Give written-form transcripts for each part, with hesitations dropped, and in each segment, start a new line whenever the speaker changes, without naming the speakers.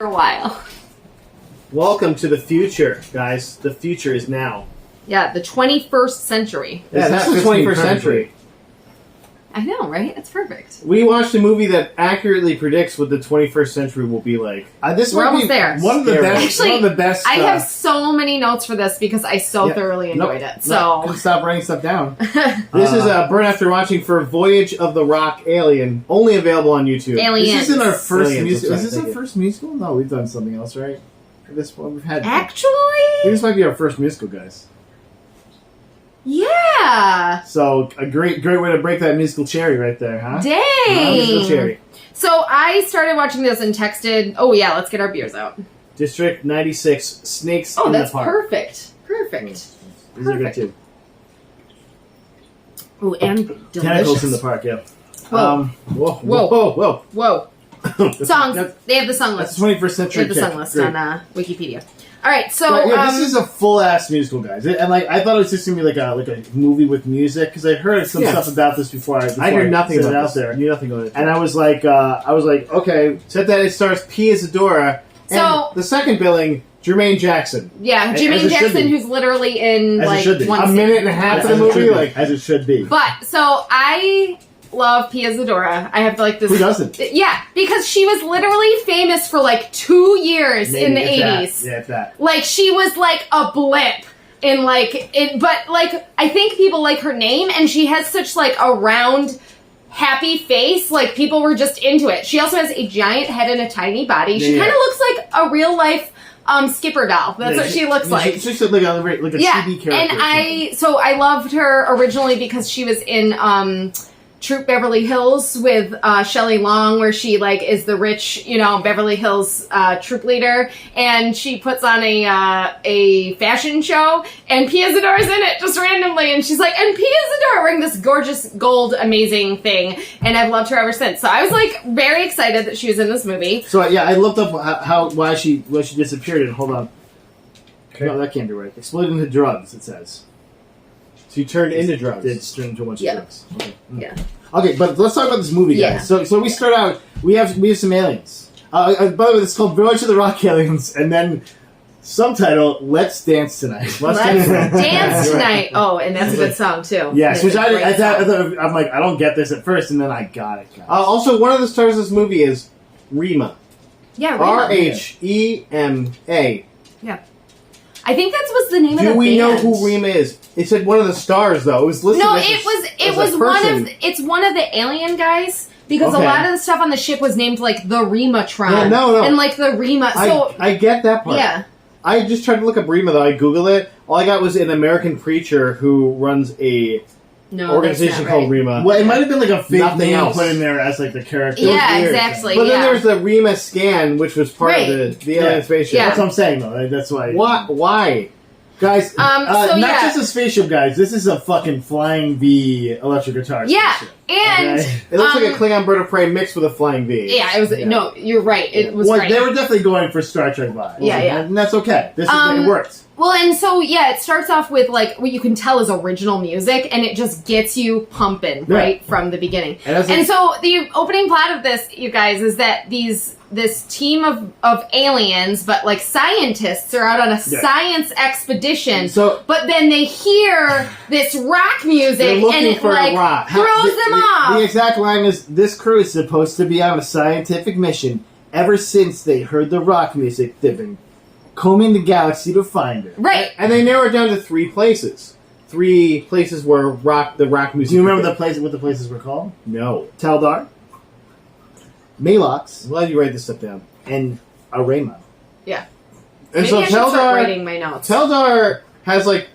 for a while.
Welcome to the future, guys. The future is now.
Yeah, the 21st century.
Yeah, that's the 21st century.
I know, right? It's perfect.
We watched a movie that accurately predicts what the 21st century will be like.
We're almost there.
One of the best.
Actually,
one of the best.
I have so many notes for this because I so thoroughly enjoyed it. So
couldn't stop writing stuff down.
This is Burn After Watching for Voyage of the Rock Alien, only available on YouTube.
Aliens.
This isn't our first
Aliens,
musical.
that's
Is this
right,
our first musical? No, we've done something else, right? For this one, we've had.
Actually,
This might be our first musical, guys.
yeah.
So a great way to break that musical cherry right there, huh?
Musical cherry.
Dang. So I started watching this and texted, oh yeah, let's get our beers out.
District 96, Snakes
Oh,
in
that's
the Park.
perfect. Perfect.
These are good
Perfect.
too.
Ooh, and
Tentacles
delicious.
in the Park, yeah.
Whoa.
Whoa,
Whoa.
whoa, whoa.
Whoa. Songs. They have the song
That's
list.
21st
They
century.
have the
kick.
song list
Great.
on Wikipedia. All right, so
But, yeah, this is a full ass musical, guys. And like, I thought it was just gonna be like a movie with music because I heard some stuff about this before.
I heard nothing
set
about
it out
this.
there.
I knew nothing about it.
And I was like, okay.
Said that it stars P. Isadora.
So-
And the second billing, Jermaine Jackson.
yeah,
as
Jermaine
it should
Jackson,
be.
who's literally in
As it
like
should be.
one
A
scene.
minute and a half
As
of the
it
movie,
should be.
like
As it should be.
But so I love Pia Zadora. I have like this.
who doesn't?
Yeah, because she was literally famous for like 2 years in the
Maybe it's that.
80s.
Yeah, it's that.
Like she was like a blip in like it, but like I think people like her name, and she has such like a round, happy face. Like people were just into it. She also has a giant head and a tiny body. She
Yeah.
kind of looks like a real life Skipper doll. That's what she looks like.
She's like a
Yeah,
TV character.
and
or something.
I loved her originally because she was in Troop Beverly Hills with Shelley Long, where she like is the rich, Beverly Hills troop leader, and she puts on a fashion show, and Pia Zadora's in it just randomly, and she's like, and Pia Zadora wearing this gorgeous gold amazing thing, and I've loved her ever since. So I was like very excited that she was in this movie.
So yeah, I looked up why she disappeared. And hold on, no, that can't be right. Exploded into drugs. It says.
She turned into drugs.
It's turned into a bunch
Yeah.
of drugs. Okay.
Yeah.
Okay, but let's talk about this movie, guys.
Yeah.
So we start out. We have some aliens. By the way, it's called Voyage of the Rock Aliens, and then subtitle Let's Dance Tonight.
Let's dance tonight. Oh, and that's a good song too.
Yes,
That's
which
a great song.
I'm like, I don't get this at first, and then I got it. Guys.
Also, one of the stars of this movie is Rima.
Yeah,
R-H-E-M-A.
Yeah. I think that was the name of the
Do
band.
we know who Rima is? It said one of the stars, though. It was listed
No,
as
it was it's one of the alien guys, because
Okay.
a lot of the stuff on the ship was named like the Rimatron.
Yeah, no.
And like the Rima. So
I get that part.
yeah.
I just tried to look up Rima, though. I Googled it. All I got was an American preacher who runs a
No,
organization
that's not
called
right.
Rima.
Well, it might have been like a fake
Nothing
name
else.
put in there as like the character.
Yeah,
weird.
exactly.
But then
yeah.
there was the Rima scan, which was part
Right.
of the alien spaceship.
Yeah.
That's what I'm saying, though. That's why.
Why?
Guys,
So,
not
yeah.
just a spaceship, guys. This is a fucking flying V electric guitar.
Yeah,
spaceship.
and
Okay?
It looks like a Klingon bird of prey mixed with a flying V.
yeah, it was no. You're right. It was
Well,
great.
they were definitely going for Star Trek vibes.
Yeah, yeah.
And that's okay. This is it worked.
Well, and so yeah, it starts off with like what you can tell is original music, and it just gets you pumping right from the beginning.
And
So the opening plot of this, you guys, is that this team of aliens, but like scientists, are out on a science expedition. But then they hear this rock music,
They're looking
and it
for
like
a rock.
throws them off.
The exact line is, this crew is supposed to be on a scientific mission. Ever since they heard the rock music, they've been combing the galaxy to find it.
Right.
And they narrowed it down to 3 places. 3 places where the rock music.
Do you remember what the places were called?
No.
Taldar, Malox,
I'm glad you write this stuff down.
and Arema.
Yeah.
And
Maybe
so
I should start
Teldar,
writing my notes.
Teldar has like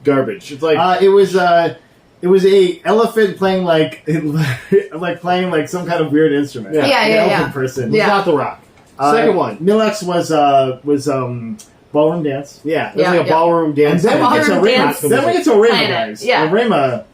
garbage. It's like
It was a elephant playing like playing like some kind of weird instrument.
Yeah.
Yeah,
An
yeah,
elephant
yeah.
person.
Yeah.
not the rock. Second one.
Milex was ballroom dance.
Yeah, it was like a
yeah.
ballroom dance.
And then we get to
Ballroom
Arema.
dance
Then we get to Arema,
planet.
guys.
Yeah.
Arema.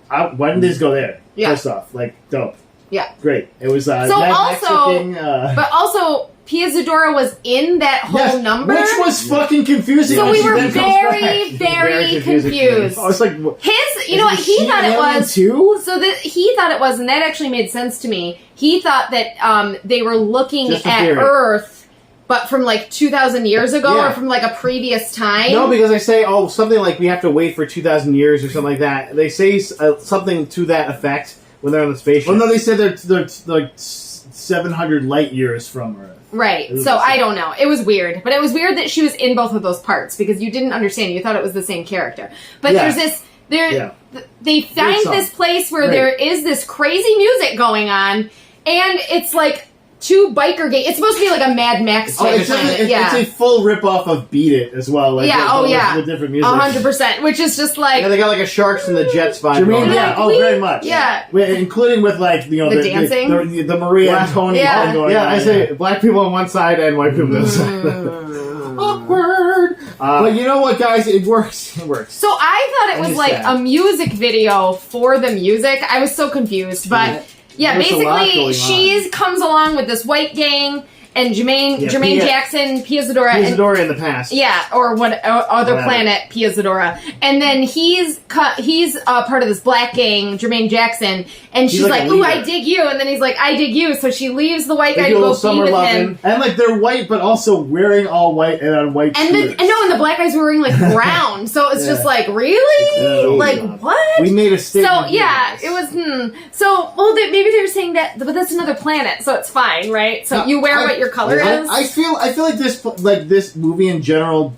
Why didn't this go there?
Yeah.
First off, like dope.
Yeah.
Great. It was
So
Mad Max
also-
looking,
But also, Pia Zadora was in that whole number.
Which was fucking confusing.
So
when
we
she
were
then comes
very,
back.
very
confusing to me.
confused.
I was like,
His, you know what, he
she
thought it
alien
was.
too?
So that he thought it was, and that actually made sense to me. He thought that they were looking
Just a
at
theory.
Earth, but from like 2,000 years ago,
Yeah.
or from like a previous time.
No, because they say, something like we have to wait for 2,000 years or something like that. They say something to that effect when they're on the spaceship.
Well, no, they said they're like 700 light years from Earth.
Right.
It was
So
the same.
I don't know. It was weird, but it was weird that she was in both of those parts because you didn't understand. You thought it was the same character. But
Yeah.
there's this.
Yeah.
They find
song.
this place where
Great.
there is this crazy music going on, and it's like two biker gangs. It's supposed to be like a Mad Max
Oh,
type
it's,
planet.
it's a full rip-off of Beat It as well. Like,
Yeah,
with,
yeah.
with different music.
100%. Which is just like
yeah, they got like a Sharks and the Jets vibe.
Jermaine,
going on.
yeah,
Like,
very much.
yeah.
Including with like
The dancing?
the Maria
Yeah.
Antonia
Yeah.
thing going
Yeah,
on.
I say black people on one side and white people on the other side. Awkward.
But you know what, guys? It works. It works.
So I thought it was like
Understand.
a music video for the music. I was so confused, but yeah,
There's a lot
basically
going
she comes along with this white gang and Jermaine
Yeah,
Jermaine
Pia-
Jackson, Pia Zadora, and
Isadora in the past.
yeah, or what other
Whatever.
planet, Pia Zadora, and then he's part of this black gang, Jermaine Jackson, and she's
like
like,
a
"Ooh,
leader.
I dig you," and then he's like, "I dig you," so she leaves the white
They
guy
do
to
a
go
little
be
summer
with
loving.
him.
And like they're white, but also wearing all white and on white
And
shirts.
the black guys were wearing like brown, so it's just
Yeah.
like, really,
Yeah.
like what?
we made a statement.
So yeah,
here,
it
guys.
was. So well, maybe they're saying that, but that's another planet, so it's fine, right? So you wear what your color is.
I feel like this movie in general,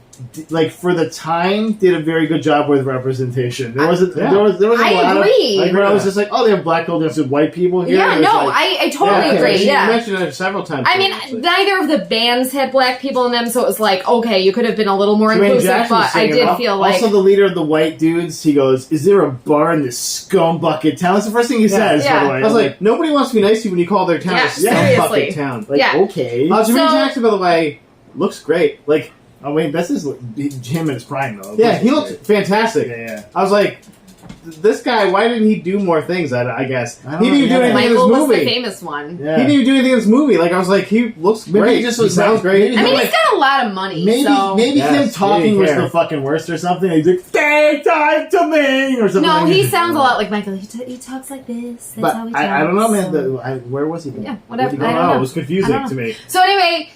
like for the time, did a very good job with representation. There wasn't
Yeah.
there was a
I
lot
agree.
of where I was just like, oh, they have black people dancing with white people here.
yeah,
It was
no,
like,
I totally
Yeah,
agree.
She
Yeah.
mentioned it several times.
I mean,
actually.
neither of the bands had black people in them, so it was like, okay, you could have been a little more
Jermaine
inclusive,
Jackson was
but I
singing.
did feel like.
Also, the leader of the white dudes, he goes, "Is there a bar in this scum bucket town?" That's the first thing he says.
Yeah.
By the way,
I was like, nobody wants to be nice to you when you call their town
Yeah,
a scum
seriously.
bucket town.
like,
yeah.
okay.
Jermaine
So-
Jackson, by the way, looks great. Like,
Oh wait, this is him in his prime though.
yeah, he looks fantastic.
Yeah.
I was like, this guy, why didn't he do more things? I guess
I don't
he didn't even
know,
do
yeah.
anything in
Michael
this
was the
movie.
famous one.
Yeah.
He didn't even do anything in this movie. Like, I was like, he looks
Maybe
great.
he just
He
was
sounds great.
I mean,
like-
he's got a lot of money,
Maybe
so.
maybe
Yes,
him
he
talking
didn't
was
care.
the fucking worst or something. He's like, "Take time to me," or something.
No,
like
he
that.
sounds a lot like Michael. He talks like this. That's
But
how he talks.
I don't know, man.
so-
Where was he?
Yeah, whatever.
Where'd he go?
I don't know.
It was confusing
I don't
to
know.
me.
So anyway,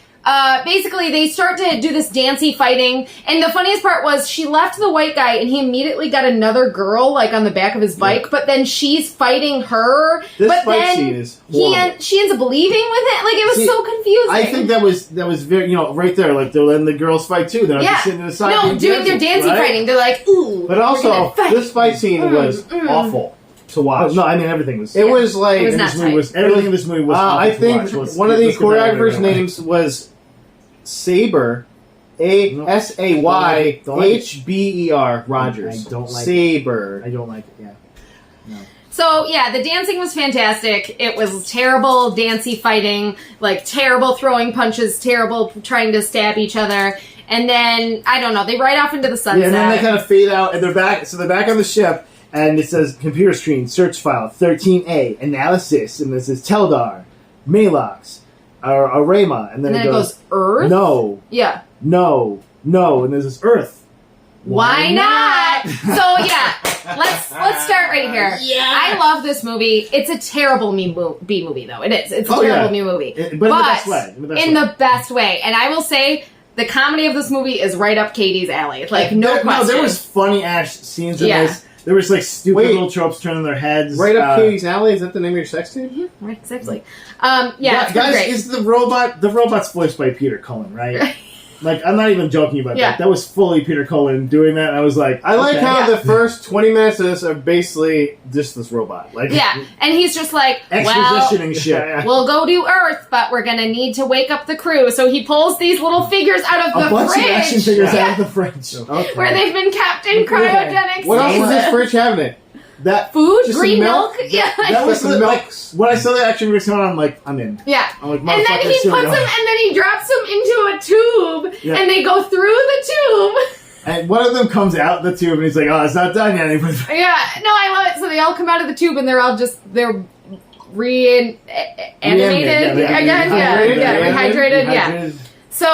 basically they start to do this dancey fighting, and the funniest part was she left the white guy, and he immediately got another girl like on the back of his bike. But then she's fighting her.
This
but
fight
then
scene is horrible.
she ends up leaving with it. Like it was
See,
so confusing.
I think that was very right there. Like they're letting the girls fight too. They're
yeah,
just sitting to the side.
no,
being
doing their dancey
right?
fighting. They're like, ooh.
But
we're
also,
gonna fight.
this fight scene was awful to watch.
Oh, no, I mean everything was.
It was like
It was
in
not
this movie was
tight.
everything in this movie was.
I
awful to
think
watch.
one of the
Let's get that out of
choreographers'
the way.
names was Saber, ASAYHBER Rogers.
I don't like
Saber.
I don't like it. Yeah.
So yeah, the dancing was fantastic. It was terrible dancey fighting, like terrible throwing punches, terrible trying to stab each other. And then I don't know, they ride off into the sunset.
Yeah, and then they kind of fade out, and they're back. So they're back on the ship, and it says computer screen, search file, 13A, analysis, and this is Teldar, Malox, Arema, and then
it goes Earth.
no,
Yeah.
no, and there's this Earth.
Why not? So yeah, let's start right here.
Yeah.
I love this movie. It's a terrible B movie though. It is. It's a
Oh,
terrible
yeah.
B movie.
But in the best way.
In the best way. And I will say the comedy of this movie is right up Katie's alley. Like no question.
there was funny ass scenes in
Yeah.
this. There was like stupid
Wait.
little tropes turning their heads.
Right up Katie's alley? Is that the name of your sex tape?
Right, exactly. Yeah, it's
guys,
great.
is the robot's voiced by Peter Cullen, right? Like, I'm not even joking about
Yeah.
that. That was fully Peter Cullen doing that. And I was like,
I like
okay.
how
Yeah.
the first 20 minutes of this are basically just this robot. Like,
Yeah, and he's just like, well,
expositioning shit.
Yeah.
we'll go to Earth, but we're gonna need to wake up the crew. So he pulls these little figures out of
A
the
bunch
fridge,
of action figures
Yeah.
out of the fridge.
Okay.
where they've been kept in cryogenic
What else is
stasis.
this fridge having it?
That
Food,
Just
green
some
milk,
milk?
yeah,
that was
Some
the, like
milks.
when I saw the action figures coming on, I'm like, I'm in.
yeah.
I'm like,
And then
motherfucker,
he puts
here we
them,
go.
and then he drops them into a tube,
Yeah.
and they go through the tube.
And one of them comes out the tube, and he's like, "Oh, it's not done yet." And he puts-
Yeah, no, I love it. So they all come out of the tube, and they're reanimated again, rehydrated, yeah. So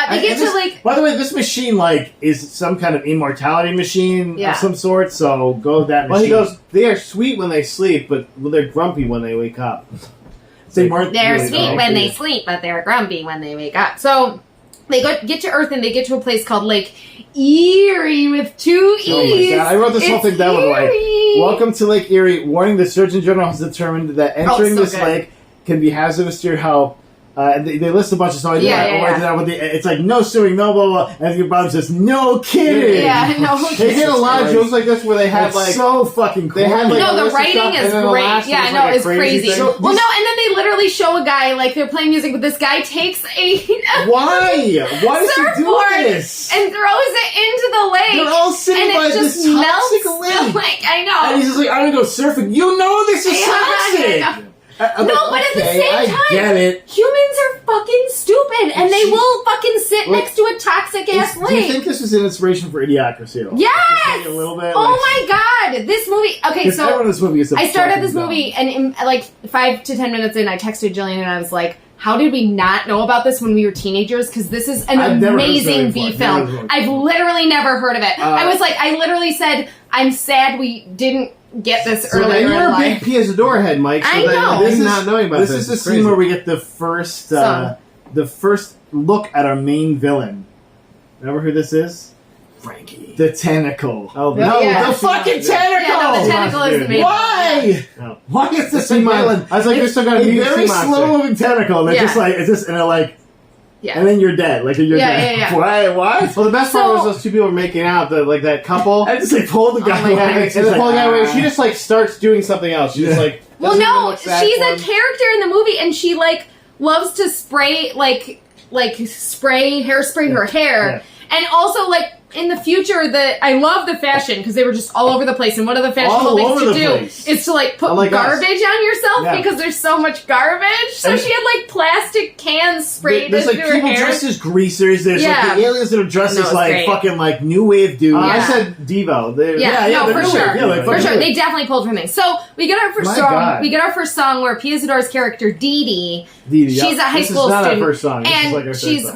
they get to like.
By the way, this machine like is some kind of immortality machine of some sort. So go with that machine.
Well, he goes. They are sweet when they sleep, but they're grumpy when they wake up.
They're sweet when they sleep, but they're grumpy when they wake up. So they get to Earth and they get to a place called Lake Erie with 2 E's.
Oh my God. I wrote this whole thing down with like, welcome to Lake Erie. Warning, the Surgeon General has determined that entering this lake can be hazardous to your health. And they list a bunch of songs. It's like, no swimming, no blah, blah, blah. And your brother says, no kidding.
Yeah, no kidding.
They get a lot of jokes like this where they have like...
so fucking cool.
They have, like,
no, the writing is great. Yeah, no, it's crazy. Well, no, and then they literally show a guy, like, they're playing music, but this guy takes a...
Why? Why does he do this?
And throws it into the lake.
They're all sitting by this toxic lake.
I know.
And he's just like, I'm going to go surfing. You know this is toxic.
But at the same time,
get it.
Humans are fucking stupid, and they will fucking sit next to a toxic-ass lake.
Do you think this was an inspiration for Idiocracy at all?
Yes!
A little bit?
Oh my God! This movie... Okay, so... I started this movie, and in, like, 5 to 10 minutes in, I texted Jillian, and I was like, how did we not know about this when we were teenagers? Because this is an amazing B film. I've literally never heard of it. I literally said, I'm sad we didn't get this earlier in life.
You're a big Pia Zadora head, Mike. So
I know.
This is not knowing about this.
This is the scene where we get the first look at our main villain. Remember who this is?
Frankie.
The tentacle.
Oh,
the fucking tentacle!
Yeah, no, the tentacle is the main
Why?
No.
Why is this a villain?
I was like, there's some kind of
a very slow-moving tentacle. They're just like, and they're like, and then you're dead. Like, you're dead.
Yeah.
Why?
Well, the best part was those two people were making out, like that couple.
I just like pull the guy away.
And the pull the guy away. She just like starts doing something else. She's just like,
well, no, she's a character in the movie, and she like loves to spray hairspray her hair, and also like. In the future, I love the fashion because they were just all over the place. And one of the fashionable things to do is to like put garbage on yourself because there's so much garbage. So she had like plastic cans sprayed into her hair. There's like people dressed
as greasers. There's like the aliens that are dressed as like fucking like new wave dudes.
I said Devo.
For sure. For sure. They definitely pulled from things. So we get our first song. We get our first song where Pia Zadora's character Dee Dee. She's a high school student.
This is not our first song.
And she's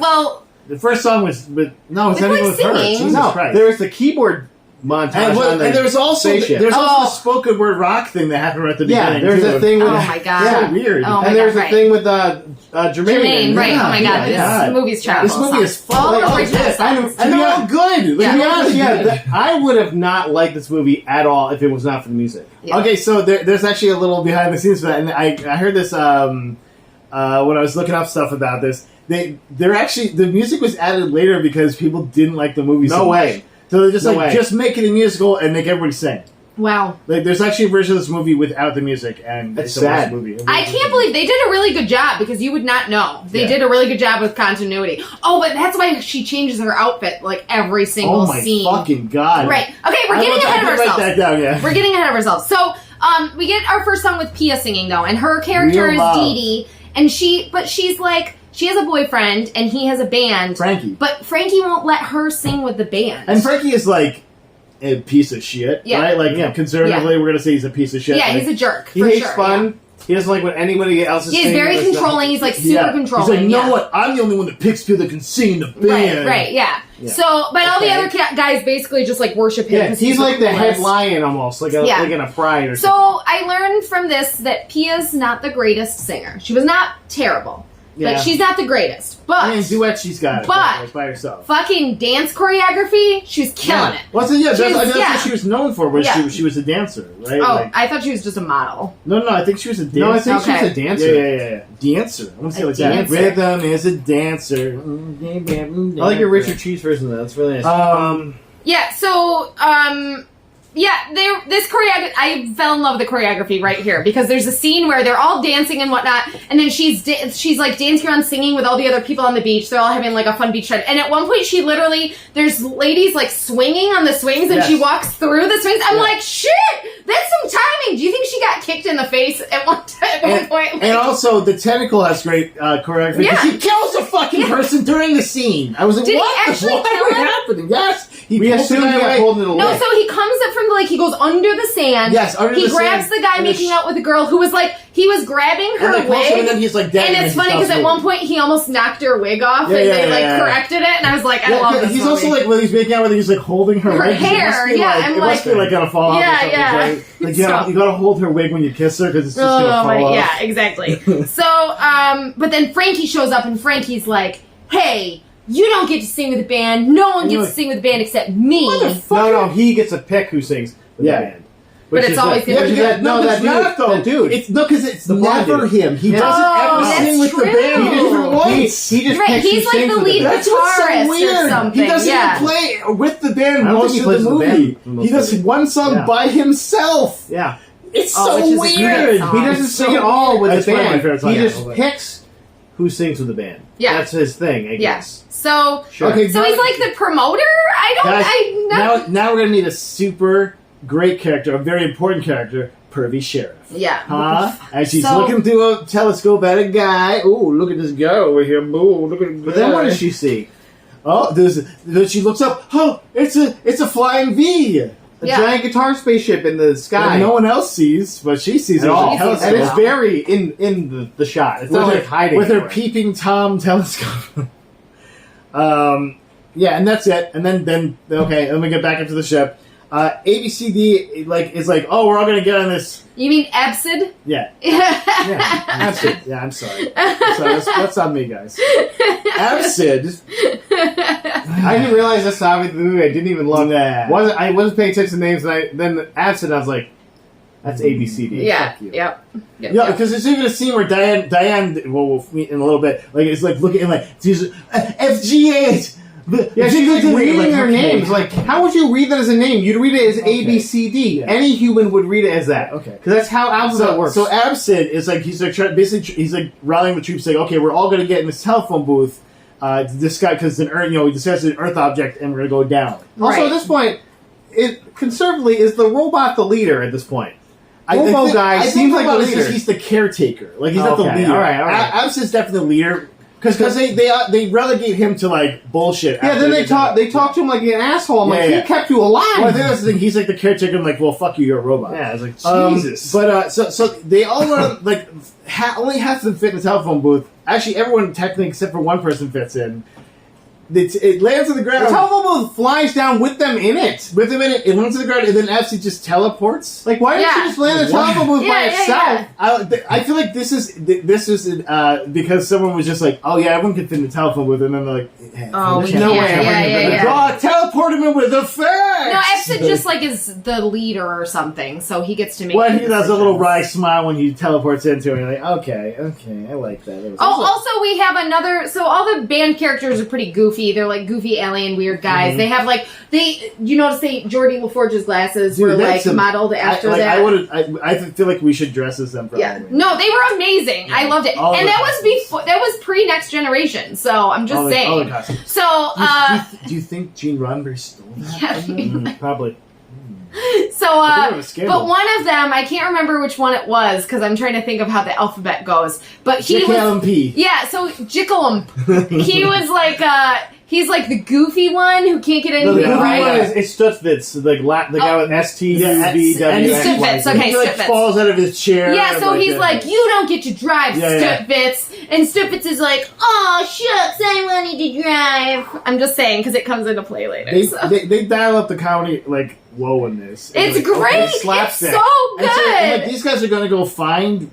the first song was, it's not even with her. Jesus Christ.
There was the keyboard montage
and there was also the spoken word rock thing that happened right at the beginning.
There's a thing with...
Oh my God.
So weird.
And
there's a thing with Jermaine.
Right. Oh my God. This movie's trash.
This movie is full of
and they're all good. To be honest, I would have not liked this movie at all if it was not for the music.
Yeah.
Okay, so there's actually a little behind the scenes for that, and I heard this when I was looking up stuff about this. They're actually, the music was added later because people didn't like the movie so much. So they're just just make it a musical and make everybody sing.
Wow.
Like, there's actually a version of this movie without the music, and
it's sad.
Movie.
I can't believe they did a really good job because you would not know. They did a really good job with continuity. Oh, but that's why she changes her outfit like every single scene.
Oh my fucking God.
Right. Okay, we're getting ahead of ourselves.
Write that down,
We're getting ahead of ourselves. So, we get our first song with Pia singing though, and her character is Dee Dee, and she's like, she has a boyfriend, and he has a band.
Frankie.
But Frankie won't let her sing with the band.
And Frankie is like a piece of shit, right? Like, conservatively, we're going to say he's a piece of shit.
Yeah, he's a jerk,
He hates fun. He doesn't like when anybody else is singing.
He's very controlling. He's like super controlling.
He's like, you know what? I'm the only one that picks people that can sing in the band.
Right, yeah. So, but all the other guys basically just like worship him.
Yeah, he's like the head lion almost, like in a pride or something.
So I learned from this that Pia's not the greatest singer. She was not terrible. But she's not the greatest. But
duet, she's got it. But by herself.
Fucking dance choreography, she was killing it.
Well, that's what she was known for. She was a dancer, right?
Oh, I thought she was just a model.
No, I think she was a dancer.
No, I think she was a dancer.
Yeah. Dancer. I want to say like that. Rhythm is a dancer.
I like your Richard Cheese version of that. That's really nice.
Yeah. So this choreography, I fell in love with the choreography right here because there's a scene where they're all dancing and whatnot, and then she's like dancing around singing with all the other people on the beach. They're all having like a fun beach ride, and at one point there's ladies like swinging on the swings, and she walks through the swings. I'm like, shit, that's some timing. Do you think she got kicked in the face at one point? Like,
and also, the tentacle has great choreography because he kills a fucking person during the scene. I was like, what is happening? Yes. He
We
pulls the
assume
guy
he got
away.
pulled into the
No,
lake.
so he comes up from the lake. He goes under the sand.
Yes, under
he
the
grabs
sand.
the guy
And
making out with a girl who was like, he was grabbing her
And they punch him,
wig.
and then he's like dead.
And it's funny because at one point he almost knocked her wig off,
Yeah,
and
yeah,
they like
yeah.
corrected it, and I was like, I love this
He's
movie.
also like when he's making out with her, he's like holding her,
Her
legs.
hair,
It must be
I'm
it must be
like-
like gonna fall off.
Yeah,
or something,
yeah.
right? Like you gotta hold her wig when you kiss her because it's just
Oh
gonna fall
my,
off.
yeah, exactly. So, but then Frankie shows up, and Frankie's like, "Hey, you don't get to sing with the band. No one gets to sing with the band except me."
No, he gets a pick who sings with
Yeah.
the band.
But it's always
that,
gonna be
that, no,
it's
that dude.
not, though.
That dude.
It's because it's
The blonde
never
dude.
him. He
Yeah.
doesn't
Oh,
ever sing with
that's
the band.
true.
Even once.
He just
Right,
picks who
he's like
sings
the
with
lead
band.
That's what's
guitarist
so
or
weird.
something,
He doesn't
yeah.
even play with the band
I don't
most
think
of
he
the
plays with the
movie.
band most
He
of
does
it.
one song
Yeah.
by himself.
Yeah.
It's
Oh,
so
which is a
weird.
great song.
He doesn't
It's
sing
so
it all with
That's
the
one of my
band.
favorite songs.
He
Yeah,
just
okay.
picks who sings with the band.
Yeah.
That's his thing, I
Yeah.
guess.
So,
Sure.
Okay,
so he's like the promoter.
Guys, now we're gonna need a super great character, a very important character, Pervy Sheriff.
Yeah.
Huh? And she's
So-
looking through a telescope at a guy. Ooh, look at this guy over here. Ooh, look at him.
But then what does she see?
Oh, then she looks up. Oh, it's a flying V.
A
Yeah.
giant guitar spaceship in the sky.
That no one else sees, but she sees
at
it.
all.
with a telescope.
And it's very in the shot. It's
with
not
her,
like hiding
with her
anywhere.
peeping Tom telescope. Yeah, and that's it. And then okay, then we get back into the ship. ABCD is like, oh, we're all gonna get on this.
You mean Absid?
Yeah, Absid. Yeah, I'm sorry. That's on me, guys. Absid.
I didn't realize that's how the movie. I didn't even look.
Nah.
I wasn't paying attention to names, and then Absent, I was like, that's ABCD.
Yeah.
Fuck you.
Yep.
Yeah, because there's even a scene where Diane, well, we'll meet in a little bit, like it's like looking at like she's FG8.
Yeah, she's like reading their
okay.
names. Like, how would you read that as a name? You'd read it as ABCD.
Yeah.
Any human would read it as that.
Okay.
Because that's how alphabet works.
So Absid is like he's like basically he's like rallying the troops, saying, okay, we're all going to get in this telephone booth. This guy because an Earth, we discussed an Earth object and we're going to go down.
Also,
Right.
at this point, conservatively, is the robot the leader at this point? Robo guy seems like the leader.
He's the caretaker. Like he's not the
Okay,
leader.
all right.
Absid's definitely the leader because they relegate him to like bullshit.
Yeah,
after
then
get
they talk to him like an asshole. I'm like,
Yeah.
he kept you alive.
Well, I think that's the thing. He's like the caretaker. I'm like, well, fuck you, you're a robot.
Yeah, I was like, Jesus.
But so they all run like only half of them fit in the telephone booth. Actually, everyone technically except for one person fits in. It lands on the ground.
The telephone booth flies down with them in it.
With him in it, it lands on the ground, and then Absid just teleports.
Like, why didn't
Yeah.
she just land the
Why?
telephone booth by
Yeah, yeah,
itself?
yeah.
I feel like this is because someone was just like, oh yeah, everyone can fit in the telephone booth, and then they're like,
Oh,
there's
we
no
can't.
way.
Yeah.
God, teleport him in with the facts.
No, Absid just like is the leader or something, so he gets to make.
Well,
the
he does a little
decisions.
wry smile when he teleports into it. And you're like, okay, I like that. It was-
Oh, also we have another. So all the band characters are pretty goofy. They're like goofy alien weird guys.
Mm-hmm.
They have like you notice Geordie LaForge's glasses
Dude,
were like
that's
modeled after that.
I feel like we should dress as them for
Yeah,
Halloween.
no, they were amazing. I loved it,
All
and
the
that was
costumes.
before. That was pre Next Generation. So I'm just
All the
saying.
costumes.
So
Do you think Gene Roddenberry stole that?
yeah.
Probably.
So,
I think it was scandal.
but one of them, I can't remember which one it was because I'm trying to think of how the alphabet goes. But he was,
JKLMP.
yeah. So Jickalum, he was like, he's like the goofy one who can't get
No, the
anything
goofy
right.
one is it's Stutzvitz, the guy with STUVW.
Stutzvitz, okay.
He like
Stutzvitz.
falls out of his chair.
Yeah, so
and,
he's like, you don't get to drive,
Yeah.
Stutzvitz. And Stutzvitz is like, oh, shucks, I wanted to drive. I'm just saying, because it comes into play later.
They dial up the comedy like whoa in this.
It's
like,
great.
okay,
It's
slapstick.
so
And so,
good.
like, these guys are gonna go find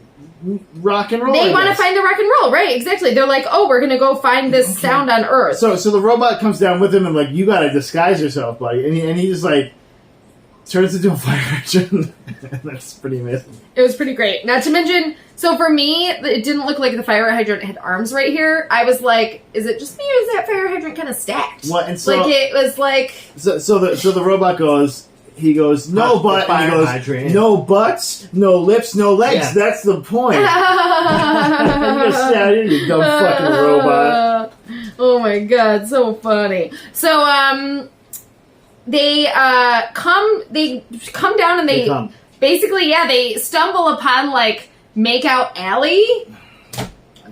rock and roll.
They
I
want to
guess.
find the rock and roll, right? Exactly. They're like, oh, we're going to go find this sound on Earth.
So the robot comes down with him and like, you gotta disguise yourself, buddy. And he just like turns into a fire hydrant. That's pretty amazing.
It was pretty great. Not to mention, so for me, it didn't look like the fire hydrant had arms right here. I was like, is it just me or is that fire hydrant kind of stacked?
What? And so
like it was like,
so the robot goes. He goes, no
The
butt. And he
fire
goes,
hydrant.
no butts, no lips, no legs.
Yeah.
That's the point. You're just out here, you dumb fucking robot.
Oh my god, so funny. So they come down and they
come.
basically, yeah, they stumble upon like Makeout Alley.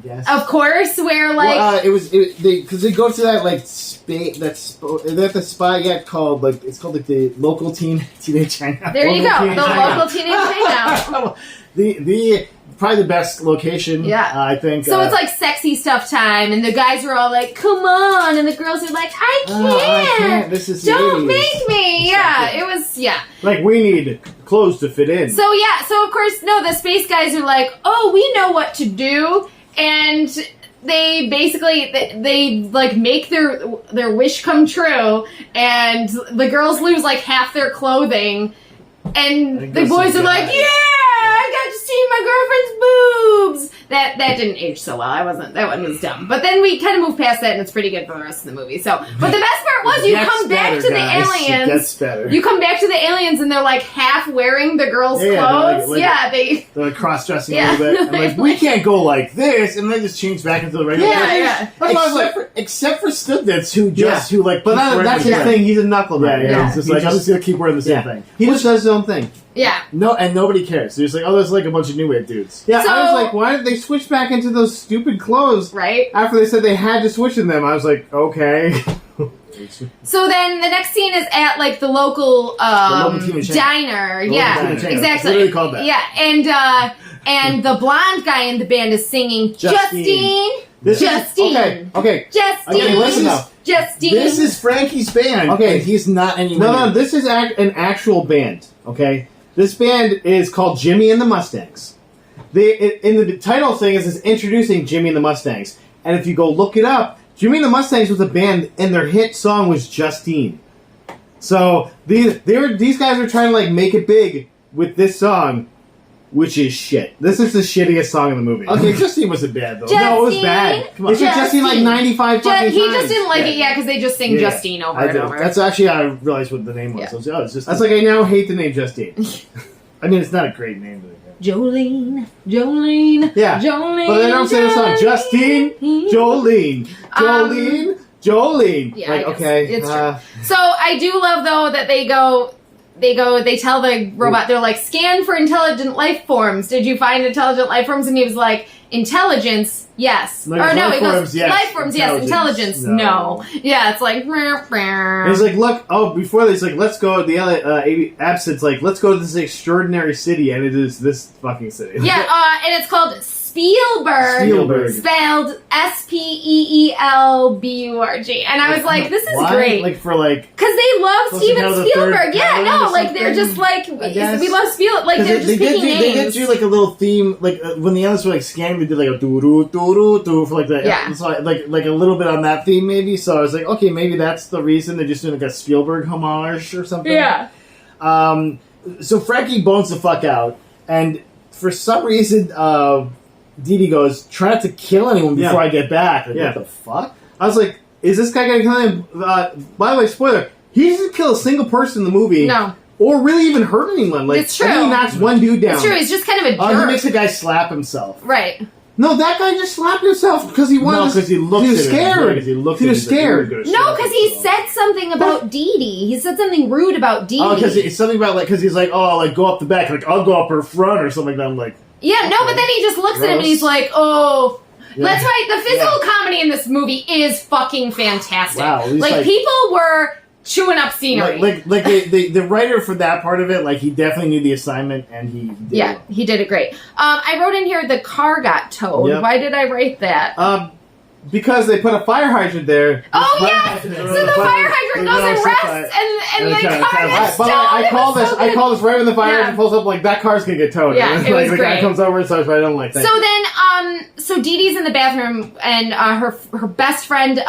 guess.
Of course, where like
because they go to that like the spot yet called like it's called like the local teenage hangout.
There you go,
Teenage
the
hangout.
local teenage hangout.
the probably the best location.
Yeah,
I think.
So it's like sexy stuff time, and the guys are all like, "Come on," and the girls are like, "I can't.
This is
Don't
the 80s.
make me." Yeah, it was. Yeah.
Like we need clothes to fit in.
So of course, no, the space guys are like, "Oh, we know what to do," and they basically they like make their wish come true, and the girls lose like half their clothing, and the boys are like, "Yeah, I got to see my girlfriend's boobs." That didn't age so well. That one was dumb. But then we kind of moved past that, and it's pretty good for the rest of the movie. So, but the best part was you come back to the aliens.
It gets better.
You come back to the aliens, and they're like half wearing the girls' clothes. They're
like cross-dressing a little bit. And like, we can't go like this, and then just change back into the regular. Except for Studnitz, who like.
But that's his thing. He's a knucklehead.
Yeah. It's just like I'm just gonna keep wearing the same thing.
He just does his own thing.
Yeah.
No, and nobody cares. They're just like, there's like a bunch of new wave dudes.
Yeah, I was like, why did they switch back into those stupid clothes?
Right.
After they said they had to switch in them, I was like, okay.
So then the next scene is at like the local diner. Yeah, exactly.
It's literally called that.
Yeah, and the blonde guy in the band is singing Justine. Justine.
Okay.
Justine.
Listen now.
Justine.
This is Frankie's band.
Okay.
And he's not anymore.
No, this is an actual band. Okay. This band is called Jimmy and the Mustangs. In the title thing is introducing Jimmy and the Mustangs, and if you go look it up, Jimmy and the Mustangs was a band, and their hit song was Justine. So these guys are trying to like make it big with this song, which is shit. This is the shittiest song in the movie.
Okay, Justine wasn't bad though.
No, it was bad. Come on. They said Justine like 95 fucking times.
He just didn't like it, because they just sing Justine over and over.
That's actually how I realized what the name was.
Yeah.
It's just
that's like I now hate the name Justine.
I mean, it's not a great name.
Jolene.
Yeah.
Jolene.
But they don't say the song. Justine, Jolene. Jolene.
Yeah,
like, okay.
It's true. So I do love, though, that they tell the robot, they're like, scan for intelligent life forms. Did you find intelligent life forms? And he was like, intelligence, yes.
Like,
or no,
life
he goes,
forms, yes.
life forms, yes. Intelligence, no. Yeah, it's like,
and he's like, look, before this, like, let's go, the absence, like, let's go to this extraordinary city, and it is this fucking city.
Yeah, and it's called Spielberg. Spelled Speelburg. And I was like, this is great.
Like for like...
Because they love Steven Spielberg. Yeah, no, like they're just like, we love Spielberg. Like they're just picking names.
They did do like a little theme, like when the others were like scanning, they did like a doo-doo-doo-doo-doo for like that.
Yeah.
So like a little bit on that theme maybe. So I was like, okay, maybe that's the reason they're just doing like a Spielberg homage or something.
Yeah.
So Frankie bones the fuck out, and for some reason, Dee Dee goes, try not to kill anyone before I get back. Like, what the fuck?
I was like, is this guy gonna kill him? By the way, spoiler, he doesn't kill a single person in the movie.
No.
Or really even hurt anyone. Like,
it's true.
I think he knocks one dude down.
It's true, he's just kind of a jerk.
He makes the guy slap himself.
Right.
No, that guy just slapped himself because he wanted.
No, because he looked.
He was scared.
He
was scared.
No, because he said something about Dee Dee. He said something rude about Dee Dee.
Oh, because it's something about like because he's like, oh, like go up the back, like I'll go up her front or something like that. I'm like,
yeah, no, but then he just looks at him and he's like, oh. Yeah. That's right. The physical comedy in this movie is fucking fantastic.
Wow,
like people were chewing up scenery.
Like the writer for that part of it, like he definitely knew the assignment and he did it.
He did it great. I wrote in here the car got towed. Yep. Why did I write that?
Because they put a fire hydrant there.
Oh yes! So the fire hydrant goes and rests, and the car gets towed.
I call this right when the fire hydrant pulls up. Like that car's gonna get towed.
Yeah, it was
the
great.
guy comes over and starts right on like that.
So then, so Dee Dee's in the bathroom, and her best friend,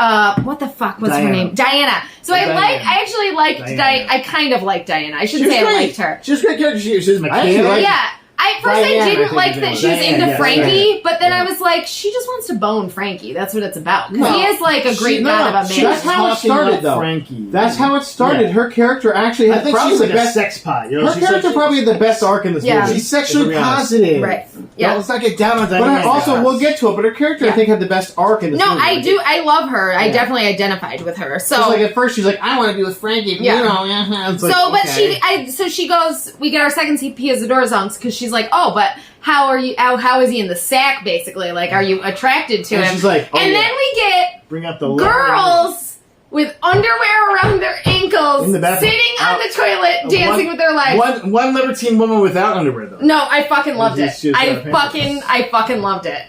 what the fuck was her name? Diana. So I actually liked Diana. I kind of liked Diana. I shouldn't say I liked her.
She was great character. She was mechanical.
Yeah. At first I didn't like that she was into Frankie, but then I was like, she just wants to bone Frankie. That's what it's about. Because he is like a great god of a man.
That's how it started, though.
Frankie.
That's how it started. Her character actually had
probably the best sex pot.
Her character probably had the best arc in this movie.
She's sexually positive.
Right. Yeah.
No, let's not get down on Diane.
But also, we'll get to it. But her character, I think, had the best arc in this movie.
No, I do. I love her. I definitely identified with her. So,
like at first, she's like, "I want to be with Frankie."
Yeah.
You know. It's like,
so, but
okay.
so she goes. We get our second CP as the door songs because she's like, "Oh, but how are you? How is he in the sack? Basically, like, are you attracted to
and
him?"
She's like, oh,
and then we get
bring up the
girls with underwear around their ankles,
in the bathroom,
sitting on the toilet, dancing with their legs.
One libertine woman without underwear, though.
No, I fucking loved it. I
pants.
fucking loved it.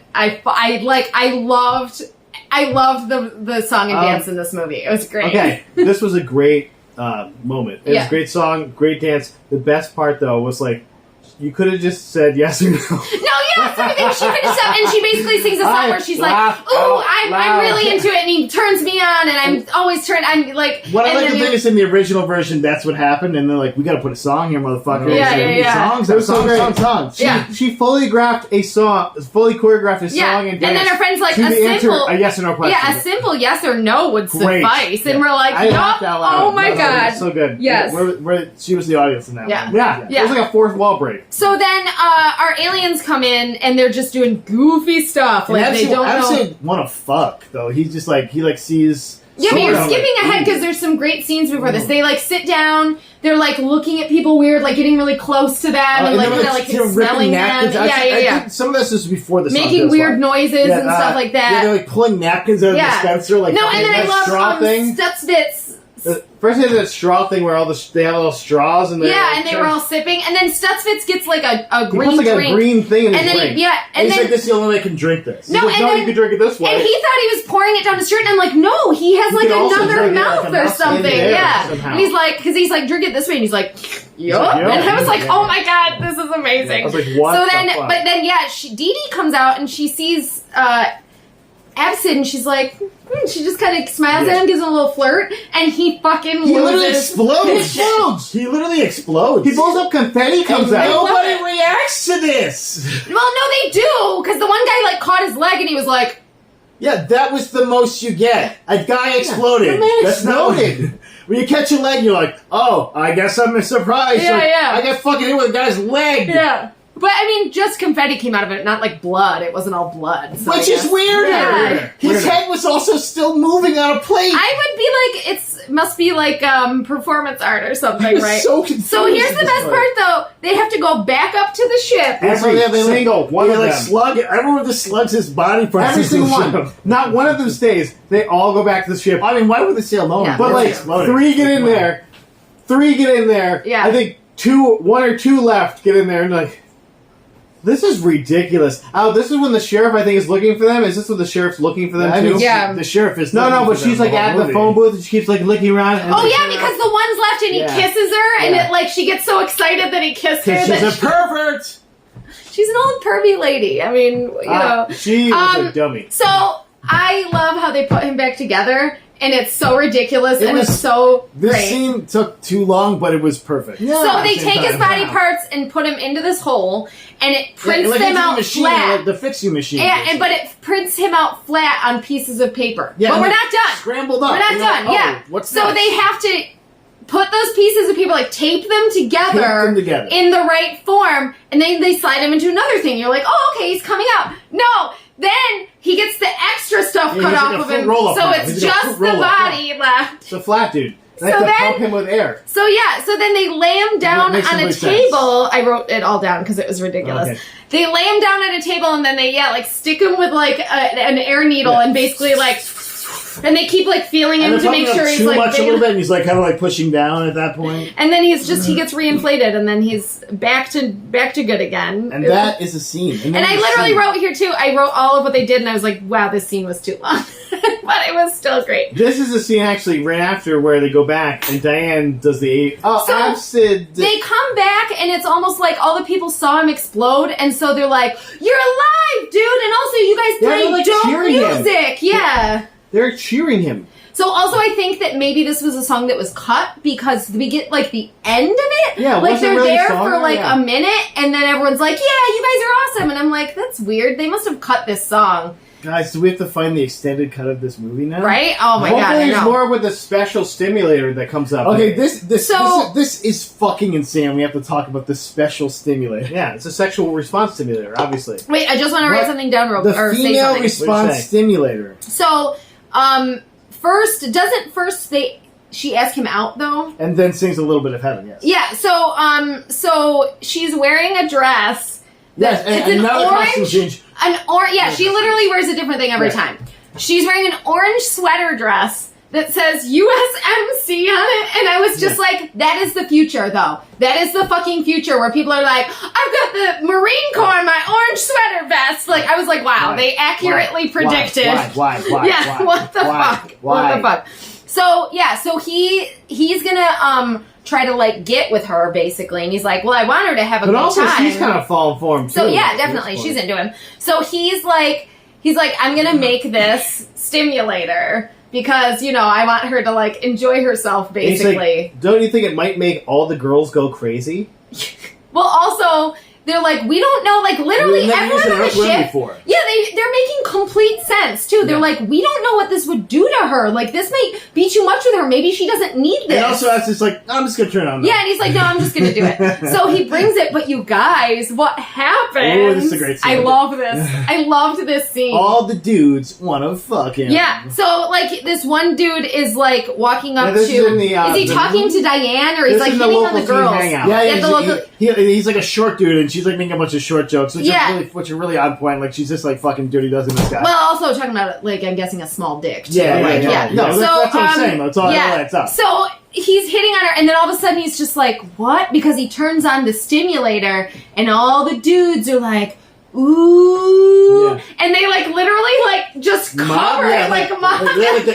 I loved the song and dance in this movie. It was great.
Okay, this was a great moment. It was a great song, great dance. The best part, though, was like, you could have just said yes or no.
No, yes, everything. She could have said, and she basically sings a song where she's like, "Ooh, I'm really into it," and he turns me on, and I'm always I'm like.
What I like to think is in the original version, that's what happened, and they're like, "We got to put a song here, motherfucker."
Yeah.
Songs,
It was so great.
songs.
She fully choreographed a song, and dance.
And then her friend's like,
to
a
the
simple,
answer, a yes or no question.
yeah, a simple yes or no would
Great.
suffice, and
Yeah.
we're like,
I laughed out loud.
oh my
That was
god,
so good.
yes.
She was the audience in that
Yeah.
one.
Yeah, it was like a fourth wall break.
So then our aliens come in and they're just doing goofy stuff. Like they don't
I
know.
would say want to fuck though. He's just like he sees.
Yeah, but you're
sort of
skipping
like,
ahead because there's some great scenes before this. They like sit down. They're like looking at people weird, like getting really close to them and like kind of like smelling them.
I think some of this is before the song
making
goes
weird
live.
noises and stuff like that.
Yeah, they're like pulling napkins out of the dispenser. Like
no, and then I
that straw
love
thing.
Stutzbits.
First they did that straw thing where they have little straws and
and they were all sipping, and then Stutzbits gets like a green
he puts like
drink.
a green thing in his
and then
drink.
and
he's
then
like, "This is the only way I can drink this."
No,
He's like,
and then,
you can drink it this way.
And he thought he was pouring it down his shirt, and I'm like, no, he has like
can also
another
drink it
mouth
like a
or
mouth
something.
in the air
Yeah.
somehow.
And he's like, because he's like, drink it this way, and he's like, yup.
like,
And I was like,
yeah.
oh my god, this is amazing.
I was like, what
So
the
then,
fuck?
but then, Dee Dee comes out and she sees Absid, and she's like, she just kind of smiles at him, gives him a little flirt, and he fucking
He literally
loses
explodes.
his shit.
He literally explodes.
He blows up confetti, comes
and
out.
nobody reacts to this.
Well, no, they do, because the one guy like caught his leg, and he was like,
Yeah, that was the most you get. A guy exploded.
the man
That's not
exploded.
when you catch a leg, you're like, "Oh, I guess I'm surprised."
Yeah,
Like,
yeah.
I got fucking hit with a guy's leg.
yeah. But I mean, just confetti came out of it, not like blood. It wasn't all blood. So
Which
I
is
guess-
weirder.
Yeah.
His head was also still moving on a plate.
I would be like, must be like performance art or something, right?
So confused.
So here's the best part, though. They have to go back up to the ship.
Every single one of them.
slug. Everyone just slugs his body parts.
Every
into
single
the
one.
ship.
Not one of them stays. They all go back to the ship.
I mean, why would they stay alone?
Yeah.
But
They're
like
exploding.
3 get in there. 3 get in there.
Yeah.
I think 1 or 2 left get in there and like, this is ridiculous. Oh, this is when the sheriff I think is looking for them. Is this when the sheriff's looking for them
I mean,
too?
Yeah.
The sheriff is
No,
looking
but
for
she's
them
like at
whole
the
movie.
phone booth and she keeps like looking around. And
Oh yeah, because the one's left and he
Yeah.
kisses her, and
Yeah.
it like she gets so excited that he kissed her.
She's
That
a pervert.
she's an old pervy lady. I mean, you know.
she was a dummy.
So I love how they put him back together, and it's so ridiculous and
was-
it's so
This
great.
scene took too long, but it was perfect.
So
At
they
the same
take his
time.
body parts and put him into this hole, and it prints
like
them
into the
out
machine,
flat.
like the fixing machine.
But it prints him out flat on pieces of paper.
Yeah,
but
and
we're
like
not done.
scrambled up.
We're not
You're
done.
like, oh,
yeah.
what's
so
next?
they have to put those pieces of paper, like tape them together, in the right form, and then they slide him into another thing. You're like, oh, okay, he's coming out. No. Then he gets the extra stuff cut
he's
off
like a
of
fruit
him,
roll-up
so
now.
it's
He's like a
just
fruit
the
roll-up,
body left.
It's a flat dude. They
So
have to
then-
pump him with air.
So yeah, so then they lay him down
makes
on a
complete
table. I wrote it all down because it was ridiculous.
Okay.
They lay him down at a table and then they like stick him with like an air needle and basically like, and they keep like feeling him
And
to make sure he's
too
like
much
big
a little
enough.
bit, and he's like kind of like pushing down at that point.
And then he's just he gets reinflated and then he's back to good again.
And that is a scene.
And I literally wrote here too. I wrote all of what they did and I was like, wow, this scene was too long, but it was still great.
This is a scene actually right after where they go back and Diane does the Absid.
They come back and it's almost like all the people saw him explode, and so they're like, "You're alive, dude!" And also, you guys
Yeah,
play
they're, like,
dope
cheering him.
music, yeah.
They're cheering him.
So also, I think that maybe this was a song that was cut because we get like the end of it.
Yeah,
like
wasn't
they're
really a
there
song,
for like
yeah.
a minute, and then everyone's like, "Yeah, you guys are awesome," and I'm like, "That's weird. They must have cut this song."
Guys, do we have to find the extended cut of this movie now?
Right? Oh my god!
Hopefully
I
there's
know.
more with the special stimulator that comes up.
Okay, this
So-
is fucking insane. We have to talk about this special stimulator.
Yeah, it's a sexual response stimulator, obviously.
Wait, I just want to write
What?
something down
The
or say
female
something.
response
say?
stimulator.
So, she ask him out though?
And then sings a little bit of heaven, yes.
Yeah. So she's wearing a dress.
Yes,
It's
and
an
now the costume
orange.
change.
Yeah, she literally wears a different thing every
Right.
time. She's wearing an orange sweater dress that says USMC on it, and I was just like, that is the future, though. That is the fucking future where people are like, I've got the Marine Corps in my orange sweater vest. Like, I was like, wow,
Why?
they accurately predicted.
Why?
Yeah, what the fuck? What the fuck? So, yeah, so he's gonna, try to, like, get with her, basically, and he's like, well, I want her to have a
But
good
also,
time.
she's kind of falling for him, too.
So yeah, definitely, she's into him. So he's like, I'm gonna make this stimulator because I want her to like enjoy herself,
And he's
basically.
like, don't you think it might make all the girls go crazy?
Well, also they're like, we don't know, like literally
We've never used
everyone on
an
the
Earth Women
ship.
before.
Yeah, they're making complete sense too. They're
Yeah.
like, we don't know what this would do to her. Like this might be too much with her. Maybe she doesn't need this.
And also, that's just like, I'm just gonna turn it on.
Yeah, and he's like, no, I'm just gonna do it. So he brings it, but you guys, what happens?
Oh, this is a great scene.
I love this. I loved this scene.
All the dudes want to fuck him.
Yeah, so like this one dude is like walking up
Yeah, this
to.
is in the,
is he
the-
talking to Diane or he's
This
like
is the
hitting on
local
the
team
girls?
hangout.
Yeah,
the local.
he's like a short dude, and she's like making a bunch of short jokes,
Yeah.
which are really on point. Like she's just like fucking dirty dozen this guy.
Well, also talking about like I'm guessing a small dick. Too.
Yeah,
like,
yeah. No,
So,
that's what I'm saying. That's all that's up.
So he's hitting on her, and then all of a sudden he's just like, "What?" Because he turns on the stimulator, and all the dudes are like, "Ooh,"
Yeah.
and they like literally like just cover it like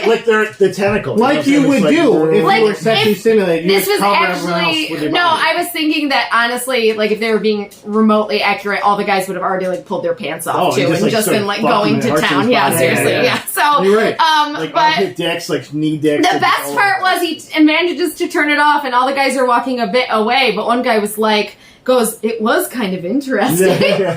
like they're the tentacles.
Like you would do if
Like,
you were sexually
if
stimulated. You
This
would
was
cover everyone else
actually
with your
no.
body.
I was thinking that honestly, like if they were being remotely accurate, all the guys would have already like pulled their pants off too, and just been like going to town. Yeah, seriously, yeah. So,
You're right. Like
but
armpit dicks, like knee dicks.
the
like,
best
all
part
over.
was he manages to turn it off, and all the guys are walking a bit away, but one guy was like, it was kind of interesting.
Yeah.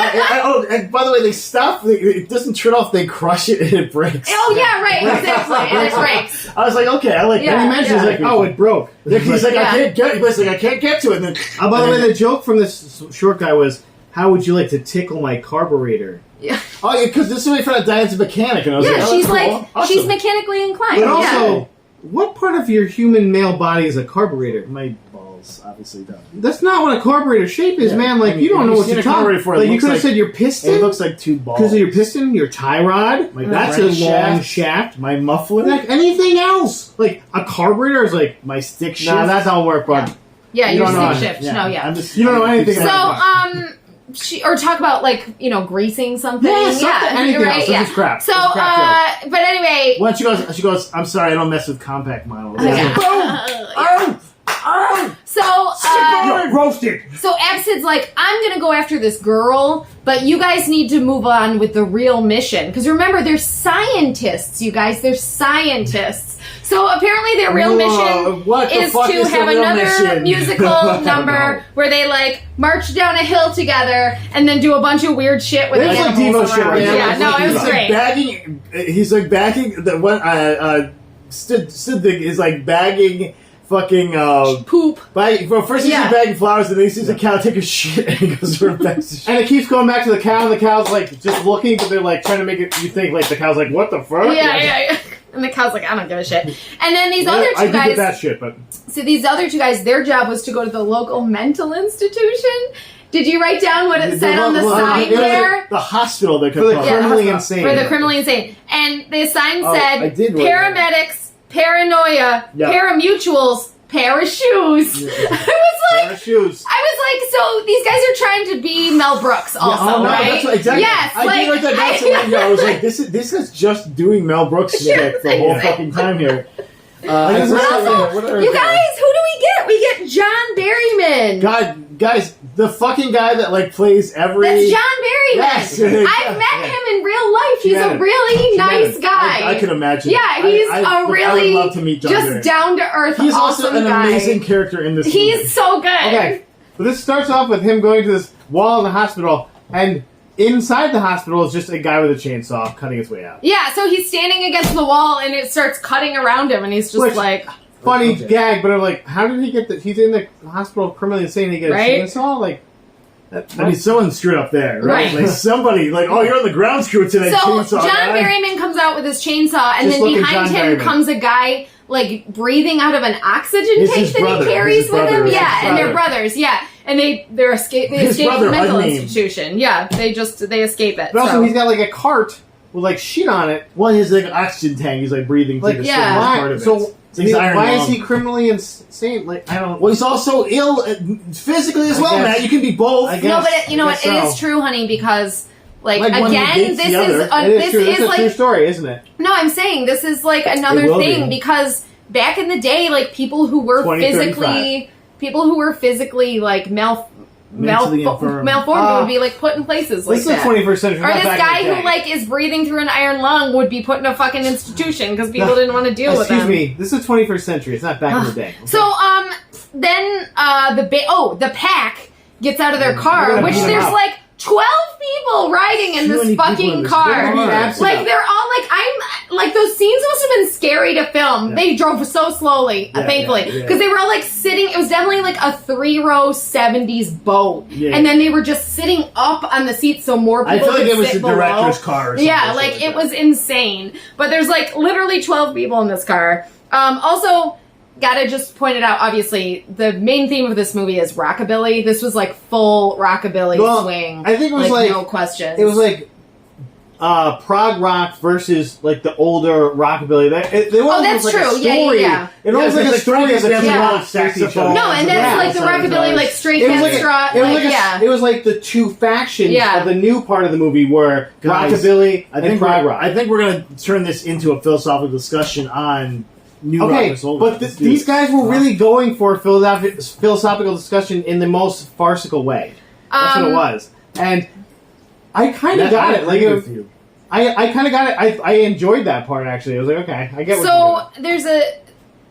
And by the way, they stop. It doesn't turn off. They crush it and it breaks.
Oh yeah, right, exactly, and it breaks.
I was like, okay, I like
Yeah,
that.
And he mentions like, oh, it broke.
He's like,
Yeah.
I can't get. He's like, I can't get to it. And then,
By the way, the joke from this short guy was, "How would you like to tickle my carburetor?"
oh yeah, because this is my friend Diane's a mechanic, and I was
Yeah,
like, oh,
she's
that's cool.
like
Awesome.
she's mechanically inclined.
But
yeah.
also, what part of your human male body is a carburetor?
my balls obviously don't.
That's not what a carburetor shape is,
Yeah.
man. Like,
I mean,
you don't
have
know
you
what
seen
you're
a
talking
carburetor
about.
before? It
Like, you
looks
could have
like-
said your piston.
It looks like two balls.
Because of your piston, your tie rod.
My
That's a
crank
long
shaft.
shaft.
My muffler.
Like anything else. Like, a carburetor is like,
My stick shift.
nah, that don't work, bud.
Yeah,
You
your
don't know.
stick shift. No, yeah.
I'm just,
You don't know anything
So,
about it.
or talk about like greasing something.
Yeah, something, anything
you're right.
else.
Yeah.
This is crap.
So,
This is crap
but anyway.
Well, she goes, I'm sorry, I don't mess with compact models.
Yeah.
Oh! Oh!
So,
roasted.
So Absid's like, I'm gonna go after this girl, but you guys need to move on with the real mission. Because remember, they're scientists, you guys. They're scientists. So apparently their real mission
what the
is
fuck
to
is the
have
real
another
mission?
musical
I
number
don't know.
where they like march down a hill together and then do a bunch of weird shit with
It's like
animals
Devo shit
around.
right
Yeah,
there.
no, it
He's
was
like
great.
bagging. He's like bagging the one. Siddig is like bagging fucking.
Poop.
Well, first he's
Yeah.
bagging flowers, and then he sees a cow take a shit, and he goes right back to shit.
And it keeps going back to the cow, and the cow's like just looking, but they're like trying to make it. You think like the cow's like, what the fuck?
Yeah. And the cow's like, I don't give a shit. And then these other
I
two
do get
guys.
that shit, but
So these other two guys, their job was to go to the local mental institution. Did you write down what it said on the sign
it was
there?
the hospital that
For the
could
criminally
the
insane.
For the criminally insane. And the sign
Oh, I
said,
did write
paramedics, paranoia,
Yeah.
paramutuals, pair of shoes.
Yeah.
I was
shoes.
like, so these guys are trying to be Mel Brooks also,
oh, no,
right?
that's what, exactly.
Yes,
I
like,
did write that down. So long ago. I was like, this is just doing Mel Brooks shit the whole fucking time here.
And also, you guys, who do we get? We get John Berryman.
God, guys, the fucking guy that like plays every.
That's John Berryman.
Yes.
I've met him in real life. He's
met
a
him.
really nice
Man,
guy.
I can imagine.
Yeah, he's
I
a really
would love to meet John
just
Barry.
down to earth,
He's
awesome
also an
guy.
amazing character in this movie.
He's so good.
Okay, but this starts off with him going to this wall in the hospital, and inside the hospital is just a guy with a chainsaw cutting his way out.
Yeah, so he's standing against the wall and it starts cutting around him and he's just like...
Funny gag, but I'm like, how did he get the... He's in the hospital criminally insane and he get a chainsaw? Like...
I mean, someone screwed up there, right? Like somebody, like, oh, you're on the ground crew today.
So
chainsaw
John
guy.
Berryman comes out with his chainsaw, and then behind him comes a guy like breathing out of an oxygen tank that he carries with him. Yeah, and they're brothers. Yeah, and they escape the mental institution. Yeah, they escape it.
But also, he's got like a cart with like shit on it.
Well, his like oxygen tank. He's like breathing.
Like
part of it.
So. Why is he criminally insane? Like I don't.
Well, he's also ill physically as well, Matt. You can be both.
No, but you know what? It is true, honey, because like again, this is
a true story, isn't it?
No, I'm saying this is like another thing because back in the day, like people who were physically like malformed would be like put in places like that.
This is the 21st century.
Or this guy who like is breathing through an iron lung would be put in a fucking institution because people didn't want to deal with him.
Excuse me, this is the 21st century. It's not back in the day. Okay?
So then the pack gets out of their car, which there's like 12 people riding in this fucking car. Like they're all like those scenes must have been scary to film. Yeah. They drove so slowly, thankfully, because they were all like sitting. It was definitely like a 3-row 70s boat, and then they were just sitting up on the seats so more people.
I feel like
could
it was
sit
the director's car. Or something
like it was insane. But there's like literally 12 people in this car. Also. Gotta just point it out, obviously, the main theme of this movie is rockabilly. This was like full rockabilly swing.
I think it was like
no question.
It was like prog rock versus like the older rockabilly. That's
true.
Yeah. It was like a story as a saxophone.
No, and that's like the rockabilly, like straight Foxtrot.
It was like the two factions of the new part of the movie were rockabilly and prog rock.
I think we're gonna turn this into a philosophical discussion on.
But these guys were really going for a philosophical discussion in the most farcical way. That's what it was, and I kind of got it. Like, I kind of got it. I enjoyed that part actually. I was like, okay, I get what you're doing.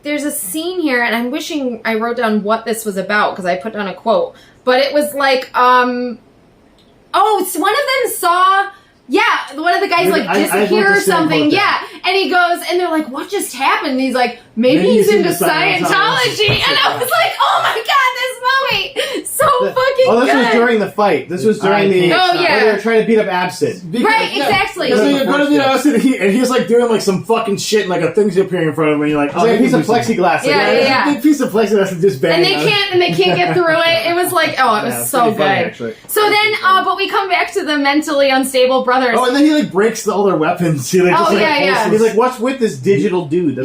There's a scene here, and I'm wishing I wrote down what this was about because I put down a quote. But it was like, one of them saw. Yeah, one of the guys like disappear or something. Yeah, and he goes, and they're like, "What just happened?" And he's like, "Maybe he's into Scientology." And I was like, "Oh my god, this movie so fucking good!"
This was during the fight. This was during the. Where they were trying to beat up Absinthe.
Right, exactly.
So you're going to beat Absinthe, and he's like doing like some fucking shit, and like a thing's appearing in front of him, and you're like,
"Oh, like a piece of plexiglass."
Yeah.
A big piece of plexiglass and just bang.
And they can't get through it. It was like, it was so good. So then, but we come back to the mentally unstable brothers.
Oh, and then he like breaks all their weapons. He, like,
He's like, "What's with this digital dude?"
Oh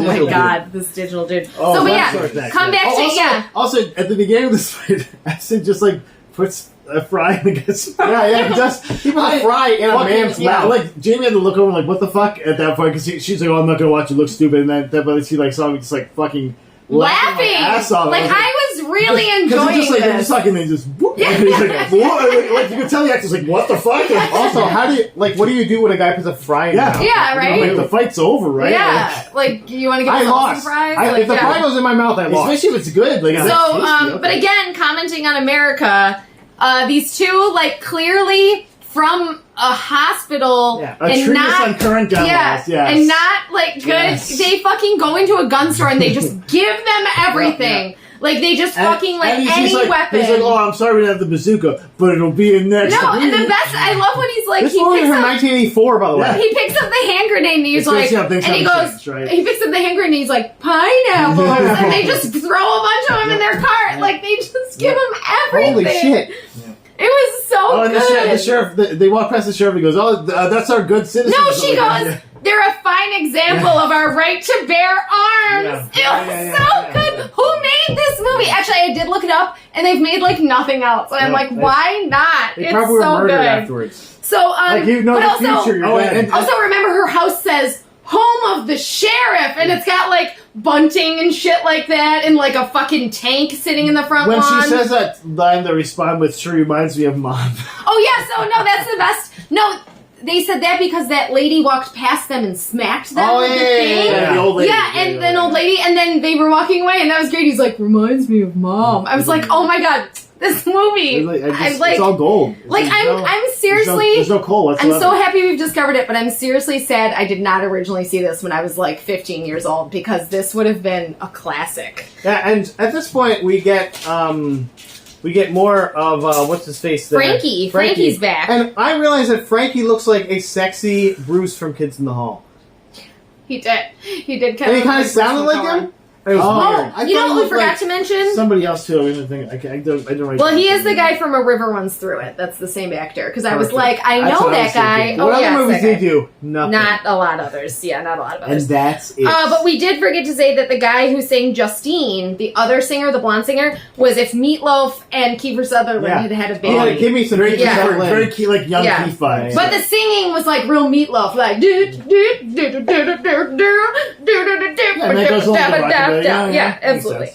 my god, this digital dude. Come back to
Also, at the beginning of this fight, Absinthe just like puts a fry in the guy's mouth.
He does. He puts a fry in a man's mouth.
Like Jamie had to look over like, what the fuck at that point because she's like, "Oh, I'm not gonna watch you look stupid," and then but she like saw me just like fucking
laughing.
Ass off.
Like I was really enjoying this.
They're just talking, and they just whoop. And he's like, like you can tell the actor's like, "What the fuck?"
Also, what do you do when a guy puts a fry in?
Yeah, right.
Like the fight's over, right?
Yeah, like you want to get some fries?
If the fry goes in my mouth, I lost.
Especially if it's good. Like,
but again, commenting on America, these two like clearly from a hospital
and not on current gun laws,
and not like good. Yes. They fucking go into a gun store and they just give them everything. Like they just fucking any weapon.
He's like, "Oh, I'm sorry we didn't have the bazooka, but it'll be in next."
No, and the best, I love when he's like,
this movie from 1984, by the way.
He picks up the hand grenade and he's like, and he goes, he picks up the hand grenade and he's like, "Pineapples," and they just throw a bunch of them in their cart. Like they just give them everything.
Holy shit.
It was so good.
The sheriff, they walk past the sheriff and he goes, "Oh, that's our good citizen."
No, she goes, "They're a fine example of our right to bear arms." It was so good. Who made this movie? Actually, I did look it up, and they've made like nothing else. And I'm like, why not?
They probably were murdered afterwards.
So,
like you know the future.
And also remember, her house says "Home of the Sheriff," and it's got like bunting and shit like that, and like a fucking tank sitting in the front lawn.
When she says that line, they respond with, "Sure reminds me of Mom."
Oh yeah, so no, that's the best. No, they said that because that lady walked past them and smacked them with the thing.
The old lady.
And then old lady, and then they were walking away, and that was great. He's like, "Reminds me of Mom." I was like, "Oh my god, this movie.
It's all gold.
I'm seriously.
There's no coal whatsoever.
I'm so happy we've discovered it, but I'm seriously sad I did not originally see this when I was like 15 years old because this would have been a classic.
Yeah, and at this point we get more of what's his face there?
Frankie. Frankie's back.
And I realize that Frankie looks like a sexy Bruce from Kids in the Hall.
He did. He did kind
and
of.
he kind of sounded like him. It was weird.
You know what we forgot to mention?
Somebody else too. I don't.
Well, he is the guy from A River Runs Through It. That's the same actor. Because I was like, I know that guy.
What other movies did he do? Nothing.
Not a lot of others. Yeah, not a lot of others.
And that's it.
But we did forget to say that the guy who sang Justine, the other singer, the blonde singer, was if Meatloaf and Kiefer Sutherland had a baby.
Yeah, give me some
very key, like young Keith vibes.
But the singing was like real Meatloaf, like do do do do do do do do do do.
And that goes along with the rockabilly.
Yeah, absolutely.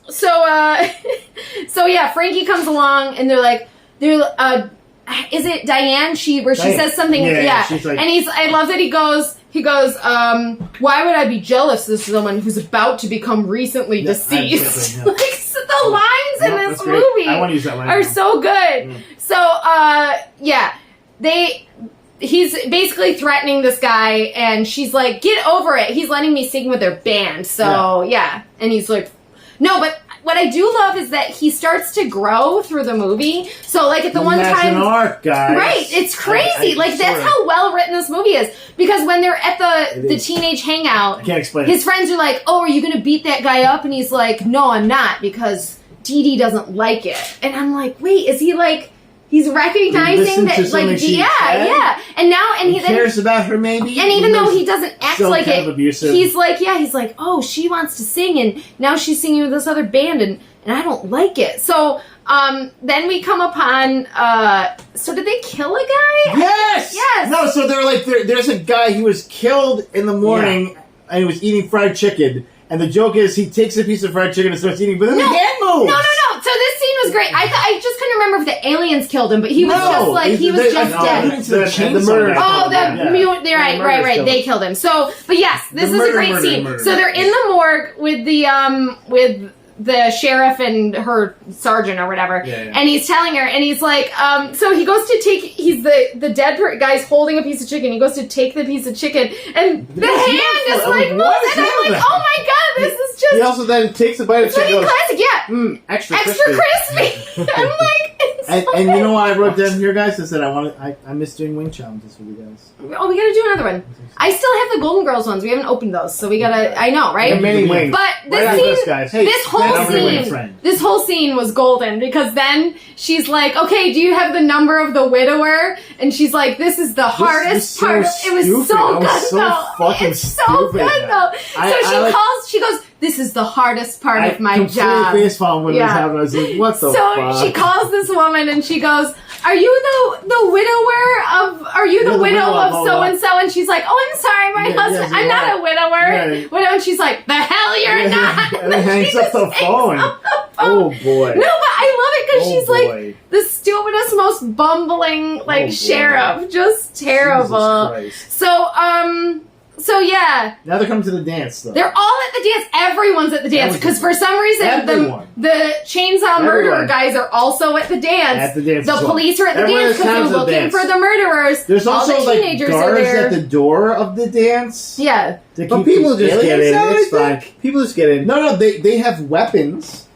So yeah, Frankie comes along and they're like, is it Diane? She says something. Yeah.
She's like,
and I love that he goes, why would I be jealous of someone who's about to become recently deceased? Like, so the lines in this movie
I want to use that line
are so good. So, he's basically threatening this guy, and she's like, get over it. He's letting me sing with their band. So, yeah. And he's like, no, but what I do love is that he starts to grow through the movie. So, like, at the one
that's
time...
an arc, guys.
Right, it's crazy. That's how well written this movie is. Because when they're at the teenage hangout...
I can't explain
his friends are like, oh, are you going to beat that guy up? And he's like, no, I'm not, because Dee Dee doesn't like it. And I'm like, wait, is he like... He's recognizing that, like, yeah. And
he cares about her, maybe.
And even though he doesn't act like it,
abusive.
he's like, oh, she wants to sing, and now she's singing with this other band, and I don't like it. So, then we come upon, so did they kill a guy?
Yes! No, so they're like, there's a guy who was killed in the morning, and he was eating fried chicken. And the joke is, he takes a piece of fried chicken and starts eating, but then the hand moves.
No. So this scene was great. I just couldn't remember if the aliens killed him, but he was just dead.
The murder.
Right. They killed him. So, but yes, this is a great scene. So they're in the morgue with the sheriff and her sergeant or whatever, and he's telling her, and he's like, so he goes to take, he's the dead guy's holding a piece of chicken, he goes to take the piece of chicken, and the hand is like moves, and I'm like, oh my god, this is just...
He also then takes a bite of chicken and goes,
classic,
extra
crispy. I'm like...
And you know what I wrote down here, guys? I said I miss doing wing challenges with you guys.
Oh, we gotta do another one. I still have the Golden Girls ones. We haven't opened those, so we gotta... I know, right?
Many wings.
But this
This
whole scene was golden, because then she's like, okay, do you have the number of the widower? And she's like, this is the hardest part. It was so good, though. It's so good, though. So she goes, this is the hardest part of my job.
Facepalm when it was happening. I was like, what the fuck?
So she calls this woman and she goes, are you the widow of so and so? And she's like, oh, I'm sorry, my husband. I'm not a widower. And she's like, the hell you're not.
And then hangs up the phone. Oh boy.
No, but I love it because she's like the stupidest, most bumbling sheriff, just terrible. So yeah.
Now they're coming to the dance, though.
They're all at the dance. Everyone's at the dance because for some reason the chainsaw murderer guys are also at the dance.
At the dance.
The police are at the dance because they're looking for the murderers.
There's also
all the teenagers
guards
are there
at the door of the dance.
Yeah,
but people just get in. It's fine. People just get in.
No, they have weapons,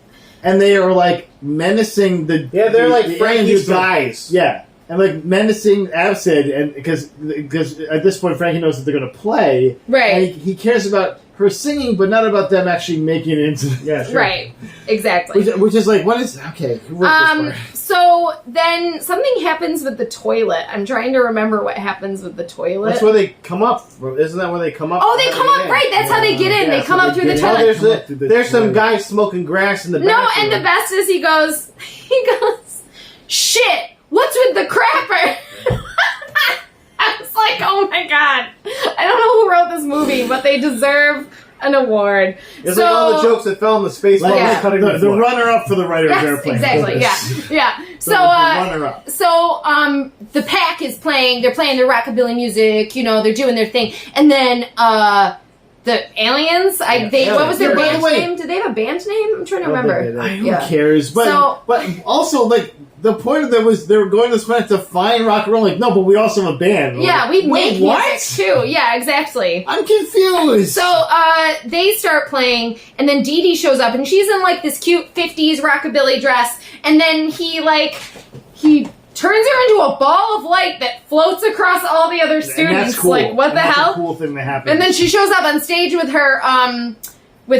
and they are like menacing the.
Yeah, they're like Frankie's guys.
Yeah. And like menacing Absid, and because at this point Frankie knows that they're going to play,
right?
And he cares about her singing, but not about them actually making it into
right, exactly.
Which is like, what is okay?
So then something happens with the toilet. I'm trying to remember what happens with the toilet.
That's where they come up. Isn't that where they come up?
Oh, they come up right. That's how they get in. They come up through the toilet.
There's some guy smoking grass in the back.
No, and the best is he goes, shit. What's with the crapper? I was like, oh my god. I don't know who wrote this movie, but they deserve an award.
It's like all the jokes that fell in the space.
The runner-up for the writer's airplane.
Exactly, yeah. So the pack is playing, they're playing their rockabilly music, they're doing their thing. And then The aliens? What was their band name? Did they have a band name? I'm trying to remember.
Who cares? But also, like, the point of that was they were going to this planet to find rock and roll. Like, no, but we also have a band.
Yeah, we make music too. Yeah, exactly.
I'm confused.
So they start playing, and then Dee Dee shows up, and she's in like this cute 50s rockabilly dress, and then he turns her into a ball of light that floats across all the other students.
And that's cool.
Like, what the hell?
That's a cool thing that happened.
And then she shows up on stage with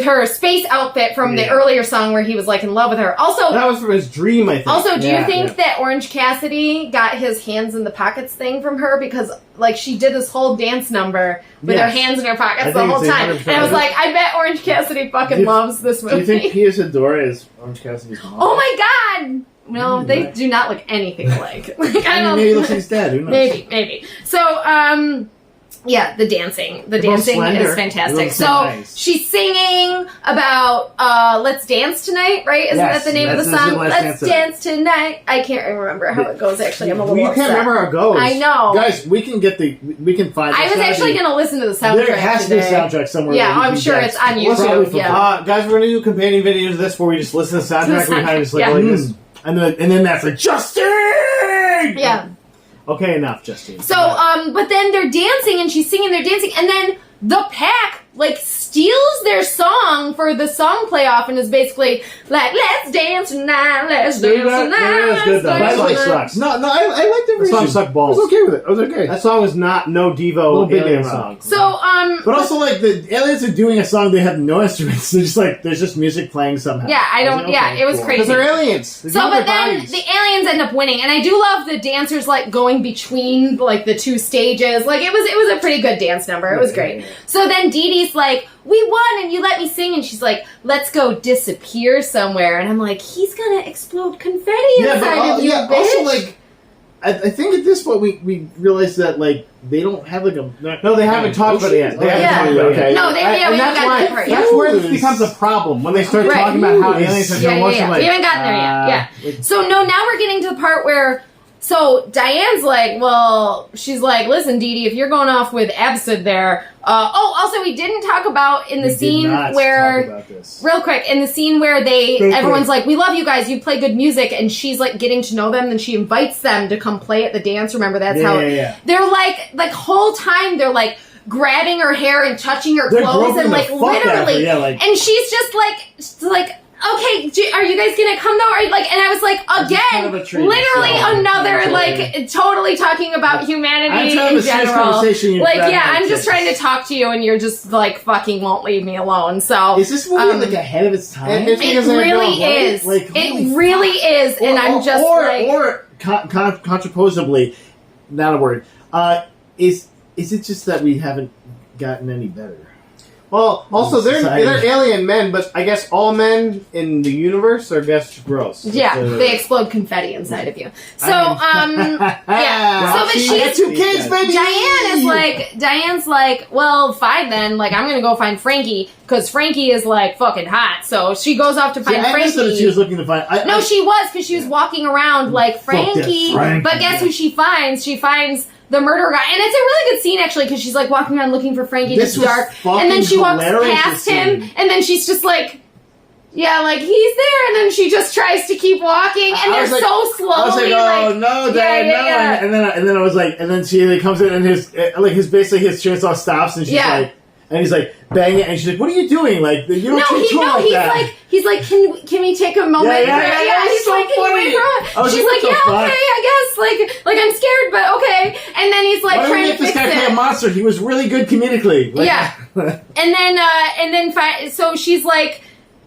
her space outfit from the earlier song where he was like in love with her. Also,
that was from his dream, I think.
Also, do you think that Orange Cassidy got his hands in the pockets thing from her? Because like she did this whole dance number with her hands in her pockets the whole time. And I was like, I bet Orange Cassidy fucking loves this movie.
Do you think Pia Zadora is Orange Cassidy's mom?
Oh my god! No, they do not look anything alike.
Maybe he looks like his dad. Who knows?
Maybe. So, yeah, the dancing is fantastic. So she's singing about "Let's Dance Tonight," right? Isn't that the name of the song? Let's dance tonight. I can't remember how it goes. Actually, I'm a little upset.
You can't remember how it goes.
I know,
guys. We can find.
I was actually going to listen to the soundtrack.
There has to be a soundtrack somewhere.
Yeah, I'm sure it's on YouTube.
Guys, we're going to do companion videos of this where we just listen to the soundtrack. We kind of just like this. And then that's like, Justin!
Yeah.
Okay, enough, Justine.
So, but then they're dancing and she's singing, they're dancing, and then the pack, like, steals their song for the song playoff and is basically like, let's dance tonight, let's dance tonight.
That was good, though. That song sucks. No, I like the version.
The song sucked balls.
I was okay with it. I was okay.
That song was not no Devo alien song.
So,
but also, like, the aliens are doing a song, they have no instruments. They're just like, there's just music playing somehow.
Yeah, it was crazy.
Because they're aliens.
So, but then the aliens end up winning, and I do love the dancers, like, going between, like, the two stages. Like, it was a pretty good dance number. It was great. So then Dee Dee's like, we won and you let me sing, and she's like, let's go disappear somewhere, and I'm like, he's gonna explode confetti inside of you, bitch.
Also, like, I think at this point we realized that, like, they don't have like a
they haven't talked about it yet. They haven't talked about it yet.
No, we haven't gotten there yet.
That's where this becomes a problem when they start talking about how aliens have no emotion.
We haven't gotten there yet. Yeah. So now we're getting to the part where. So Diane's like, well, she's like, listen, Dee Dee, if you're going off with Absid there. Also, we didn't talk about in the scene where, real quick, in the scene where everyone's like, we love you guys, you play good music, and she's like getting to know them, and she invites them to come play at the dance. Remember, that's how they're like whole time they're like grabbing her hair and touching her clothes and like literally, and she's just like. Okay, are you guys gonna come though? And I was like, again, literally another like totally talking about humanity in general. I'm just trying to talk to you, and you're just like fucking won't leave me alone. So
is this movie like ahead of its time?
It really is. It really is, and I'm just
contraposably, not a word. Is it just that we haven't gotten any better?
Well, also they're alien men, but I guess all men in the universe are just gross.
Yeah, they explode confetti inside of you. So, yeah. So, but she's
2 kids, baby.
Diane's like, well, fine then. Like, I'm gonna go find Frankie because Frankie is like fucking hot. So she goes off to find Frankie.
That she was looking to find.
She was because she was walking around like Frankie. But guess who she finds? She finds the murderer guy. And it's a really good scene, actually, because she's, like, walking around looking for Frankie. It's dark. And then she walks past him, and then she's just like, yeah, like, he's there. And then she just tries to keep walking, and they're so slowly. I
was like, oh, no, Dad, no. Yeah. And then I was like, and then she comes in, and his chainsaw stops, and she's like, and he's like, bang it, and she's like, what are you doing? Like, you don't treat her like that.
He's like, can we take a moment? Yeah, he's so like, can you wait for us? She's like, okay, I guess. Like, I'm scared, but okay. And then he's like, trying to fix it. Why did this guy play a
monster? He was really good comedically.
So she's like,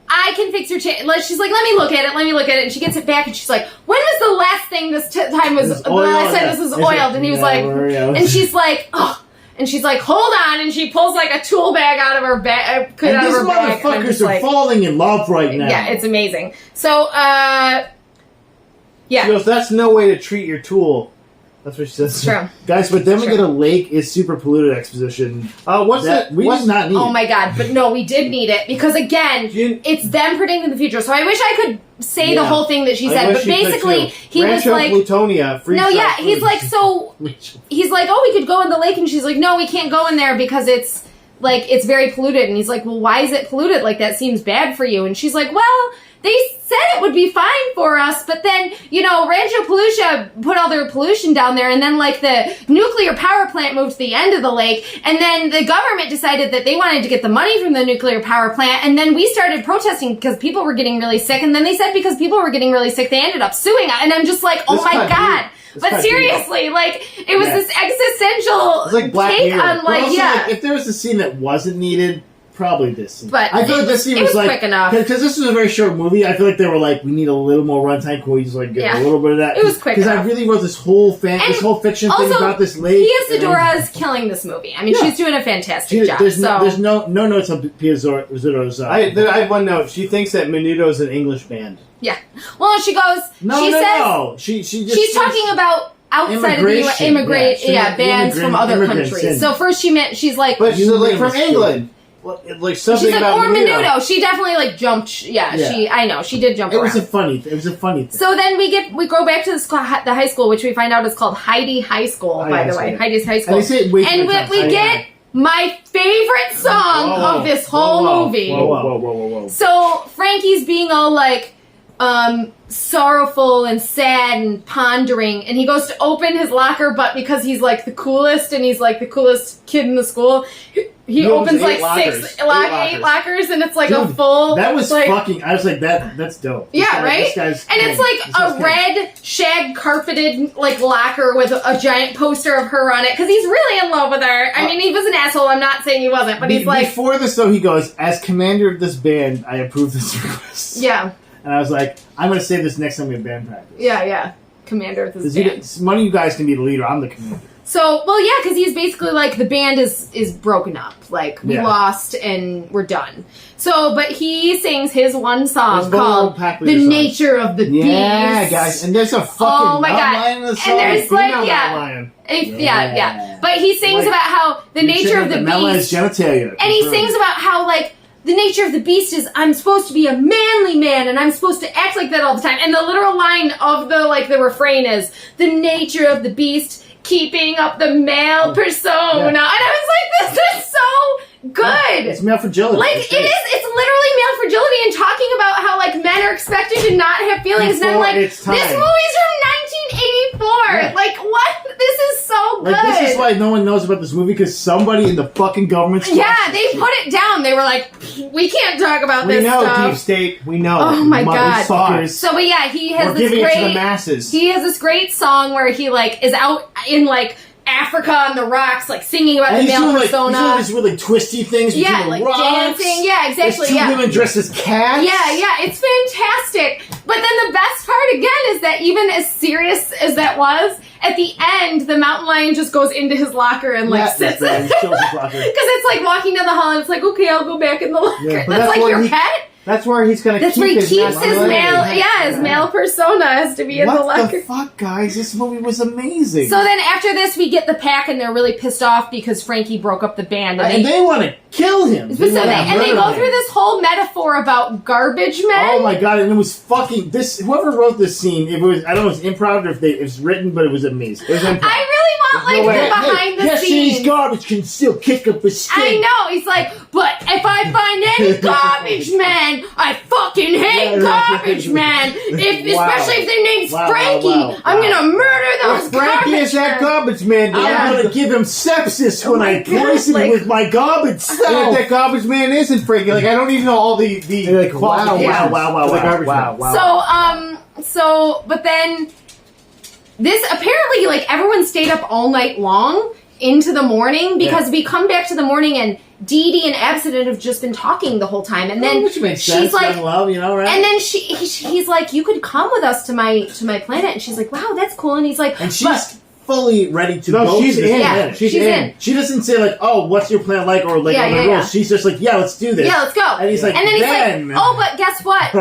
I can fix your chain. She's like, let me look at it. And she gets it back, and she's like, when was the last thing this time was, the last time this was oiled? And he was like, and she's like, oh. And she's like, hold on, and she pulls like a tool bag out of her bag.
And these motherfuckers are falling in love right now.
Yeah, it's amazing. So, yeah.
She goes, that's no way to treat your tool. That's what she says.
It's true.
Guys, but then we get a lake is super polluted exposition.
What's that?
We did not need it.
Oh my god, but no, we did need it. Because again, it's them predicting the future. So I wish I could say the whole thing that she said. But basically, he was like...
Plutonia,
he's like, oh, we could go in the lake. And she's like, no, we can't go in there because it's like, it's very polluted. And he's like, well, why is it polluted? Like, that seems bad for you. And she's like, well, they said it would be fine for us, but then, Rancho Palucha put all their pollution down there, and then, like, the nuclear power plant moved to the end of the lake, and then the government decided that they wanted to get the money from the nuclear power plant, and then we started protesting because people were getting really sick, and then they said because people were getting really sick, they ended up suing us, and I'm just like, oh my God. But seriously, like, it was this existential
like Black
take
Mirror.
on, like,
Like, if there was a scene that wasn't needed, probably this scene.
But
I feel like this scene
was
like
quick enough.
Because this was a very short movie. I feel like they were like, we need a little more runtime. Can we just like get a little bit of that?
It was quick
because I really wrote this whole fiction thing about this lake.
Pia Zadora is killing this movie. I mean, she's doing a fantastic job.
There's no notes on Pia Zadora's.
I have one note. She thinks that Menudo is an English band.
Yeah. Well, she goes.
No. She's
talking about outside of the U.S. bands from other countries. So first she's like,
but she's like from England. Like something
she's like,
about
or Menudo. She definitely like jumped. I know she did jump.
It
around.
was a funny thing.
So then we go back to the high school, which we find out is called Heidi High School. By the way, Heidi's High School.
And they say it way too
and
many times.
we get my favorite song of this whole movie.
Whoa.
So Frankie's being all like sorrowful and sad and pondering, and he goes to open his locker, but because he's like the coolest and he's like the coolest kid in the school, he opens like eight lockers, and it's like a full.
That was
like,
fucking. I was like, that's dope.
Right? And it's like a red shag carpeted like locker with a giant poster of her on it because he's really in love with her. I mean, he was an asshole. I'm not saying he wasn't, but he's like.
Before this though, he goes, as commander of this band, I approve this request.
Yeah.
And I was like, I'm going to say this next time we have band practice.
Yeah. Commander of this band.
One of you guys can be the leader. I'm the commander.
So, well, yeah, because he's basically like, the band is broken up. Like, we lost and we're done. So, but he sings his one song called The Nature of the Beast.
Yeah, guys. And there's a fucking lion in the song.
And there's like, yeah. But he sings about how the nature of the beast.
Genitalia.
And he sings about how, like, the nature of the beast is I'm supposed to be a manly man and I'm supposed to act like that all the time. And the literal line of the refrain is the nature of the beast keeping up the male persona. And I was like, this is so good.
It's male fragility.
Like, it's literally male fragility and talking about how, like, men are expected to not have feelings. And I'm like, this movie's from 1984. Yeah. Like, what? This is so good.
Like, this is why no one knows about this movie, because somebody in the fucking government...
Yeah, they put it down. They were like, we can't talk about this stuff.
We know, Deep State. We know.
Oh, my God.
So,
but yeah, he has
this great... We're giving it to the masses.
He has this great song where he, like, is out in, like... Africa on the rocks, like singing about the male persona.
He's doing these really twisty things.
Yeah, like rocks. Dancing. Yeah, exactly.
There's two women dressed as cats.
Yeah, it's fantastic. But then the best part again is that even as serious as that was, at the end, the mountain lion just goes into his locker and like sits in. Because it's like walking down the hall and it's like, okay, I'll go back in the locker. Yeah, that's like your pet.
That's where he's going to keep his
That's where he keeps his male, his male persona has to be in the locker.
What the fuck, guys? This movie was amazing.
So then after this, we get the pack, and they're really pissed off because Frankie broke up the band.
And they want to kill him.
They go through this whole metaphor about garbage men.
Oh my God, and it was fucking... Whoever wrote this scene, it was, I don't know if it was improv or if it was written, but it was amazing. It was improv.
I really want, the behind the scenes.
Yes, garbage can still kick up a stink.
I know. He's like, but if I find any garbage man, I fucking hate garbage men. Especially if their name's Frankie. I'm going to murder those garbage men.
Frankie is that garbage man.
I'm going to give him sepsis when I poison him with my garbage stuff.
And if that garbage man isn't Frankie, like, I don't even know all the
like,
wow.
So, but then... This, apparently, like, everyone stayed up all night long into the morning because we come back to the morning and Dee Dee and Abstinent have just been talking the whole time. And then she's like,
love, you know, right?
And then he's like, you could come with us to my planet. And she's like, wow, that's cool. And he's like,
and she's fully ready to go.
She's in.
Yeah, she's in.
She doesn't say like, "Oh, what's your plan like?" or like, rules. She's just like, "Yeah, let's do this."
Yeah, let's go.
And he's like,
he's like, "Oh, but guess what?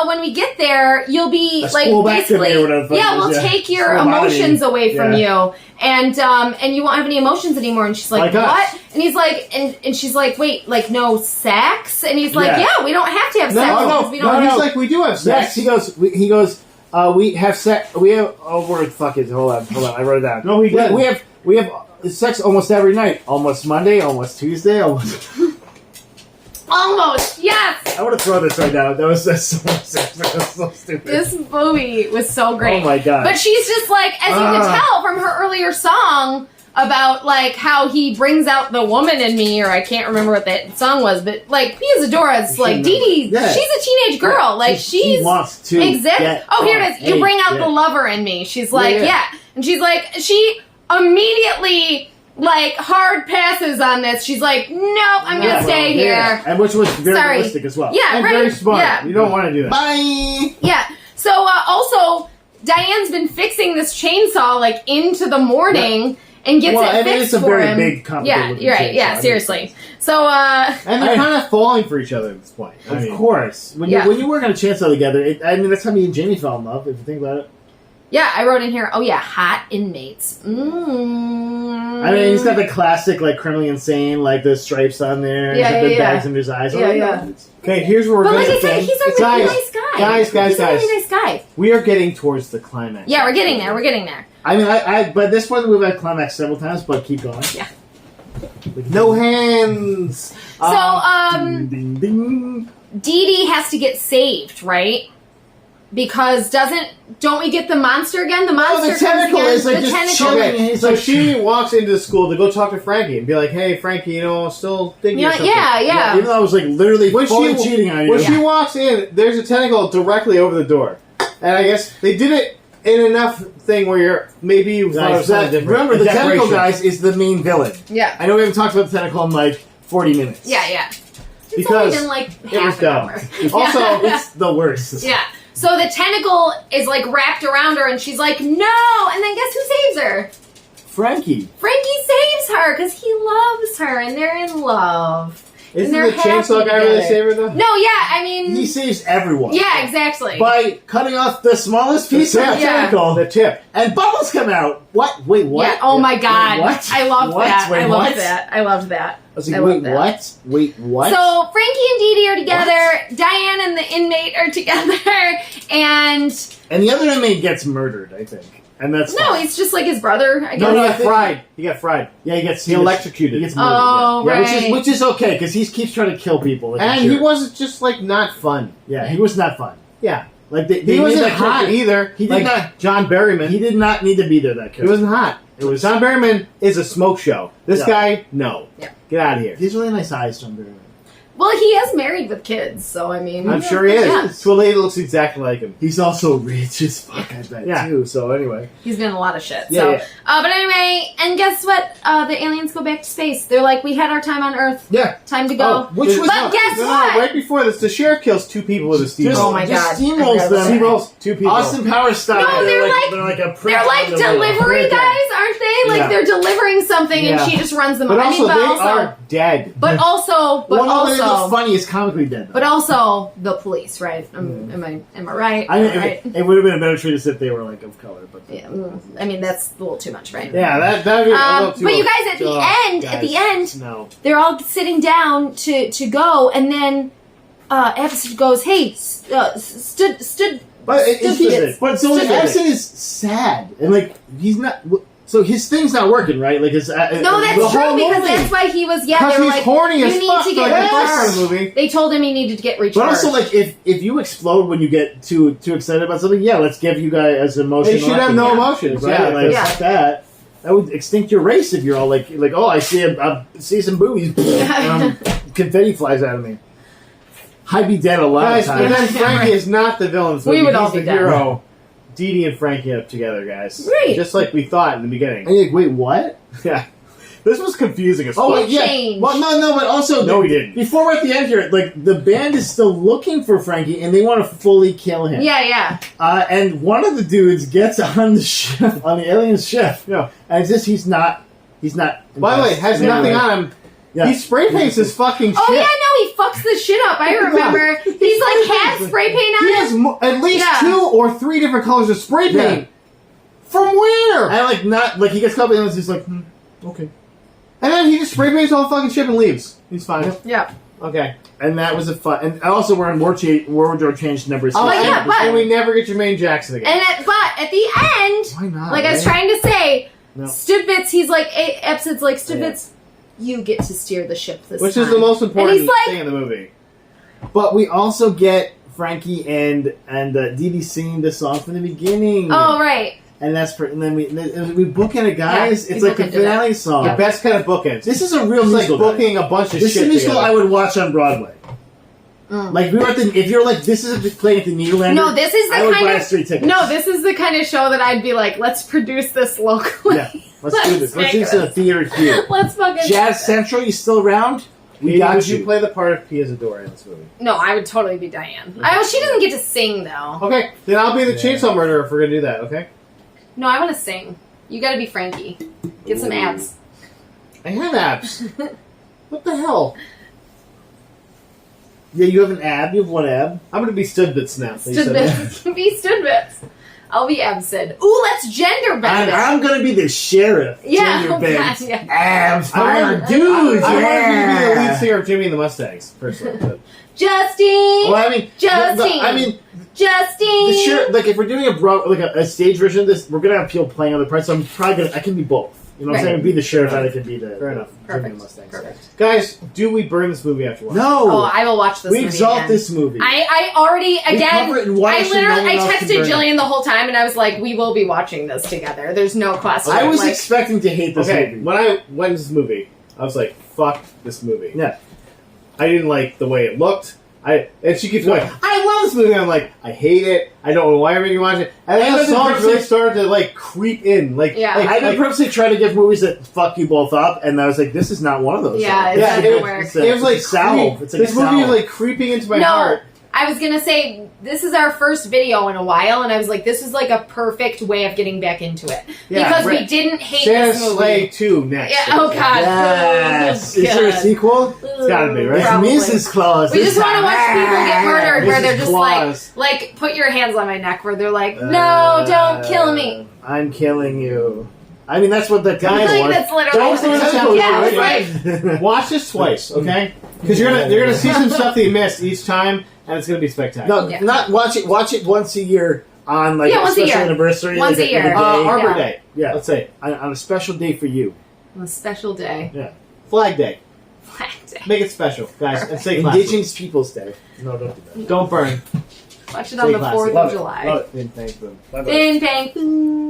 When we get there, you'll be like basically, we'll take your emotions away from you, and you won't have any emotions anymore." And she's like, "What?" And he's like, and she's like, "Wait, like no sex?" And he's like, "Yeah, we don't have to have sex."
No, he's like, "We do have sex."
Yes, he goes. We have sex. We have. Oh, word. Fuck it. Hold on. I wrote it down.
No, we didn't.
We have. sex almost every night. Almost Monday, almost Tuesday, almost...
Almost, yes!
I want to throw this right now. That was so much sex. That was so stupid.
This movie was so great.
Oh my god.
But she's just like, as you can tell from her earlier song about like how he brings out the woman in me, or I can't remember what that song was, but like Pia Zadora's like Dee Dee, she's a teenage girl. Like she
wants to
exist. Oh, here it is. You bring out the lover in me. She's like, and she's like, she immediately like hard passes on this. She's like, nope, I'm gonna stay here.
And which was very realistic as well.
Yeah,
and
right.
very smart.
Yeah.
You don't want to do that.
Bye!
Yeah. So also, Diane's been fixing this chainsaw like into the morning and gets it fixed
it's a
for
very
him.
big, complicated
you're right. Yeah, seriously. So
and they're kind of falling for each other at this point.
Of course. When you work on a chainsaw together, that's how me and Jamie fell in love, if you think about it.
Yeah, I wrote in here, hot inmates.
I mean, he's got the classic, like, criminally insane, like, the stripes on there. He's got the bags under his eyes.
Okay, here's where we're
going
to
like I said, he's a really nice guy.
Guys.
He's a really nice guy.
We are getting towards the climax.
Yeah, we're getting there.
I mean, but this point we've had climax several times, but keep going.
Yeah.
No hands!
So,
Ding, ding, ding.
Dee Dee has to get saved, right? Because don't we get the monster again? The monster
the tentacle
comes again.
is like
the
just
tentacle.
chilling.
So she walks into the school to go talk to Frankie and be like, "Hey, Frankie, still thinking of something."
Yeah.
Even though I was like literally fully cheating on you.
When she walks in, there's a tentacle directly over the door, and I guess they did it in enough thing where maybe you thought it was something different.
Remember, the tentacle guys is the main villain.
Yeah.
I know we haven't talked about the tentacle in like 40 minutes.
Yeah. It's
Because
only been like
it was
half an
dumb.
hour.
Also,
It's the worst.
Yeah. So the tentacle is like wrapped around her, and she's like, "No!" And then guess who saves her?
Frankie.
Frankie saves her because he loves her, and they're in love.
Isn't
and
the chainsaw guy really saving her though?
No, yeah, I mean,
He saves everyone.
yeah, exactly.
By cutting off the smallest piece of the tentacle.
The tip.
And bubbles come out. What? Wait, what?
Yeah. Oh my god.
Wait, what?
I loved
What?
that.
Wait,
I
what?
loved that. I loved that.
I was like,
I
wait,
love that.
what? Wait, what?
So Frankie and Dee Dee are together. Diane and the inmate are together, and
the other inmate gets murdered, I think. And that's
no, he's just like his brother. I guess.
No, he
I
got
think-
fried. He got fried.
Yeah, he gets
electrocuted.
He gets murdered.
Oh,
yeah.
right.
Yeah, which is okay because he keeps trying to kill people. Like
And he wasn't just like not fun.
Yeah, he was not fun.
Yeah.
Like they
He
made
wasn't
that
hot
character-
either.
He did
like
not.
John Berryman.
He did not need to be there. That
He
character.
wasn't hot. It was John Berryman is a smoke show. This guy, no.
Yeah.
Get out of here. He's really nice eyes, John Berryman.
Well, he is married with kids, so I mean,
I'm sure he is.
Yeah.
To a lady that looks exactly like him.
He's also rich as fuck, I bet,
Yeah.
too. So anyway.
He's been in a lot of shit.
Yeah,
So,
yeah.
But anyway, and guess what? The aliens go back to space. They're like, we had our time on Earth.
Yeah.
Time to go.
Which was
But guess
No,
what?
right before this, the sheriff kills two people with a steamroller.
Oh my God.
steamrolls them.
Steamrolls two people.
Austin Powers style.
No, they're
like a prick
They're like
on the wheel.
delivery guys, aren't they? Like
Yeah.
they're delivering something,
Yeah.
and she just runs them.
But
I
also,
mean, but
they
also,
are dead.
but also, but
Well, no, it's
also,
funny. It's comically dead. Though.
but also the police, right? Am I right?
I mean,
right?
it would have been a better treatise if they were like of color, but
Yeah, I mean that's a little too much, right?
Yeah, that'd be a little too
But you guys, at the end,
no.
they're all sitting down to go, and then Epstein goes, "Hey, stood."
But
Stupid.
but so like,
Stupid.
Epstein is sad and like he's not. So his thing's not working, right? Like his
No,
the
that's true
whole
because
movie.
that's why he was. Yeah,
Because
they were
he's
like,
horny
you
as
need
fuck.
to
Like
get
the first part of
recharged.
the movie.
They told him he needed to get recharged.
But also, like, if you explode when you get too excited about something, yeah, let's give you guys emotional.
They should have no
acting,
emotions.
right?
Yeah,
Like
Yeah.
fuck that. That would extinct your race if you're all like, oh, I see some boobies, confetti flies out of me. I'd be dead a lot
Guys,
of
and
times.
then Frankie is not the villain. of this
We
movie.
would all
He's
be
the
dead.
hero. Dee Dee and Frankie up together, guys.
Right.
Just like we thought in the beginning.
And you're like, wait, what?
Yeah. This was confusing as fuck.
Oh, wait, yeah.
Change.
Well, no, but also,
No, we didn't.
Before we're at the end here, like the band is still looking for Frankie, and they want to fully kill him.
yeah.
And one of the dudes gets on the ship, on the alien ship.
Yeah.
And it's just he's not.
By the way, it has
in any
nothing
way.
on him.
Yeah.
He spray paints his fucking shit.
Oh yeah, no, he fucks this shit up. I remember. He's like had spray paint on
He
him.
has at least
Yeah.
2 or 3 different colors of spray paint.
Yeah.
From where?
And like not like he gets caught, and it's just like okay.
And then he just spray paints the whole fucking ship and leaves. He's fine.
Yeah.
Okay.
And that was a fun. And also, we're in wardrobe change number 6.
Oh,
But yeah,
and,
but-
and we never get Jermaine Jackson again.
But at the end,
Why not?
like I was
right?
trying to say,
No.
Stibitz, he's like, Epsid's like, Stibitz, you get to steer the ship this
Which
time.
is the most important
And he's like-
thing in the movie.
But we also get Frankie and Dee Dee singing the song from the beginning.
Oh, right.
And then we bookend it, guys.
Yeah,
it's
we
like a
bookended
finale song.
The best kind of bookends.
This is a real
It's like
musical. guys.
booking a bunch of
This
shit
is a musical
together.
I would watch on Broadway. Like we were at the, if you're like this is playing at the Nederlander.
No, this is the
I would
kind
buy
of
us 3 tickets.
No, this is the kind of show that I'd be like, let's produce this locally.
Yeah, let's do this. Let's
make
do this in a
this.
theater here.
Let's fucking
Jazz Central, you still around? We got
Would
you.
you play the part of Pia Zadora in this movie?
No, I would totally be Diane. She doesn't get to sing though.
Okay, then I'll be the
Yeah.
chainsaw murderer if we're gonna do that. Okay.
No, I want to sing. You got to be Frankie. Get some abs.
I have abs. What the hell?
Yeah, you have an ab. You have one ab.
I'm gonna be Stibitz now. So you said that.
Stidbits. Be Stidbits. I'll be Absid. Ooh, let's gender bend it.
I'm gonna be the sheriff.
Yeah,
Junior
oh,
Benz.
God, yeah.
Abs,
I
fire,
want-
dudes.
I want you to be the
yeah.
lead singer of Jimmy and the Mustangs, personally. But-
Justine.
Well, I mean,
Justine.
I mean,
Justine.
the sheriff. Like, if we're doing a stage version of this, we're gonna have people playing other parts. So I'm probably gonna. I can be both. You know what I'm
Right.
saying? Be the sheriff, and I can be the.
Fair enough.
Jimmy
Perfect.
Mustangs.
Perfect.
Guys, do we burn this movie after watching?
No.
Oh, I will watch this
we
movie
exalt
again.
this movie.
I already,
cover it
again,
and watch
I
it, no
literally,
one
I
else can
texted
burn it.
Jillian the whole time and I was like, we will be watching this together. There's no question.
I was
like,
expecting to hate this
Okay,
movie.
when I went to this movie, I was like, fuck this movie.
Yeah.
I didn't like the way it looked. And she keeps going, I love this movie. And I'm like, I hate it. I don't know why I'm making you watch it. And then the
I've been
songs really
purposely-
started to like creep in. Like,
Yeah.
like,
I've been
like-
purposely trying to give movies that fuck you both up, and I was like, this is not one of those.
Yeah,
songs.
it's
yeah,
not
it,
gonna work.
It's a-
it was like
it's a salve.
creep.
It's like
this movie
salve.
was like creeping into my
No.
heart.
I was going to say, this is our first video in a while, and I was like, this is like a perfect way of getting back into it.
Yeah,
because we
right.
didn't hate
Santa
this movie.
Slay 2 next.
Yeah, oh, God.
Yes.
Oh,
Is there a
God.
sequel?
It's gotta be, right?
It's
Probably.
Mrs. Claus.
We
this
just want to
time.
watch people get murdered where they're
Mrs.
just
Claus.
like, put your hands on my neck, where they're like, no, don't kill me.
I'm killing you. I mean, that's what the guy
Like,
was.
that's literally
Don't
what
throw
it
the
is.
tempo,
Yeah,
right?
it's like,
Watch this twice, okay? Because you're gonna see some stuff that you missed each time, and it's gonna be spectacular.
No,
Yeah.
not watch it. Watch it once a year on like
Yeah,
a
once a
special
year.
anniversary.
Once
like
a year.
day.
Arbor
Yeah.
Day.
Yeah,
Let's say
on a special day for you.
on a special day.
Flag Day.
Flag Day.
Make it special, guys, and say classy.
Indigenous Peoples Day. No, don't do that.
Don't burn.
Watch it on
Stay
the
classy.
4th
Love
of
it.
July.
Love it. Thanks, boom. Bye-bye.
Bing, bang, boom.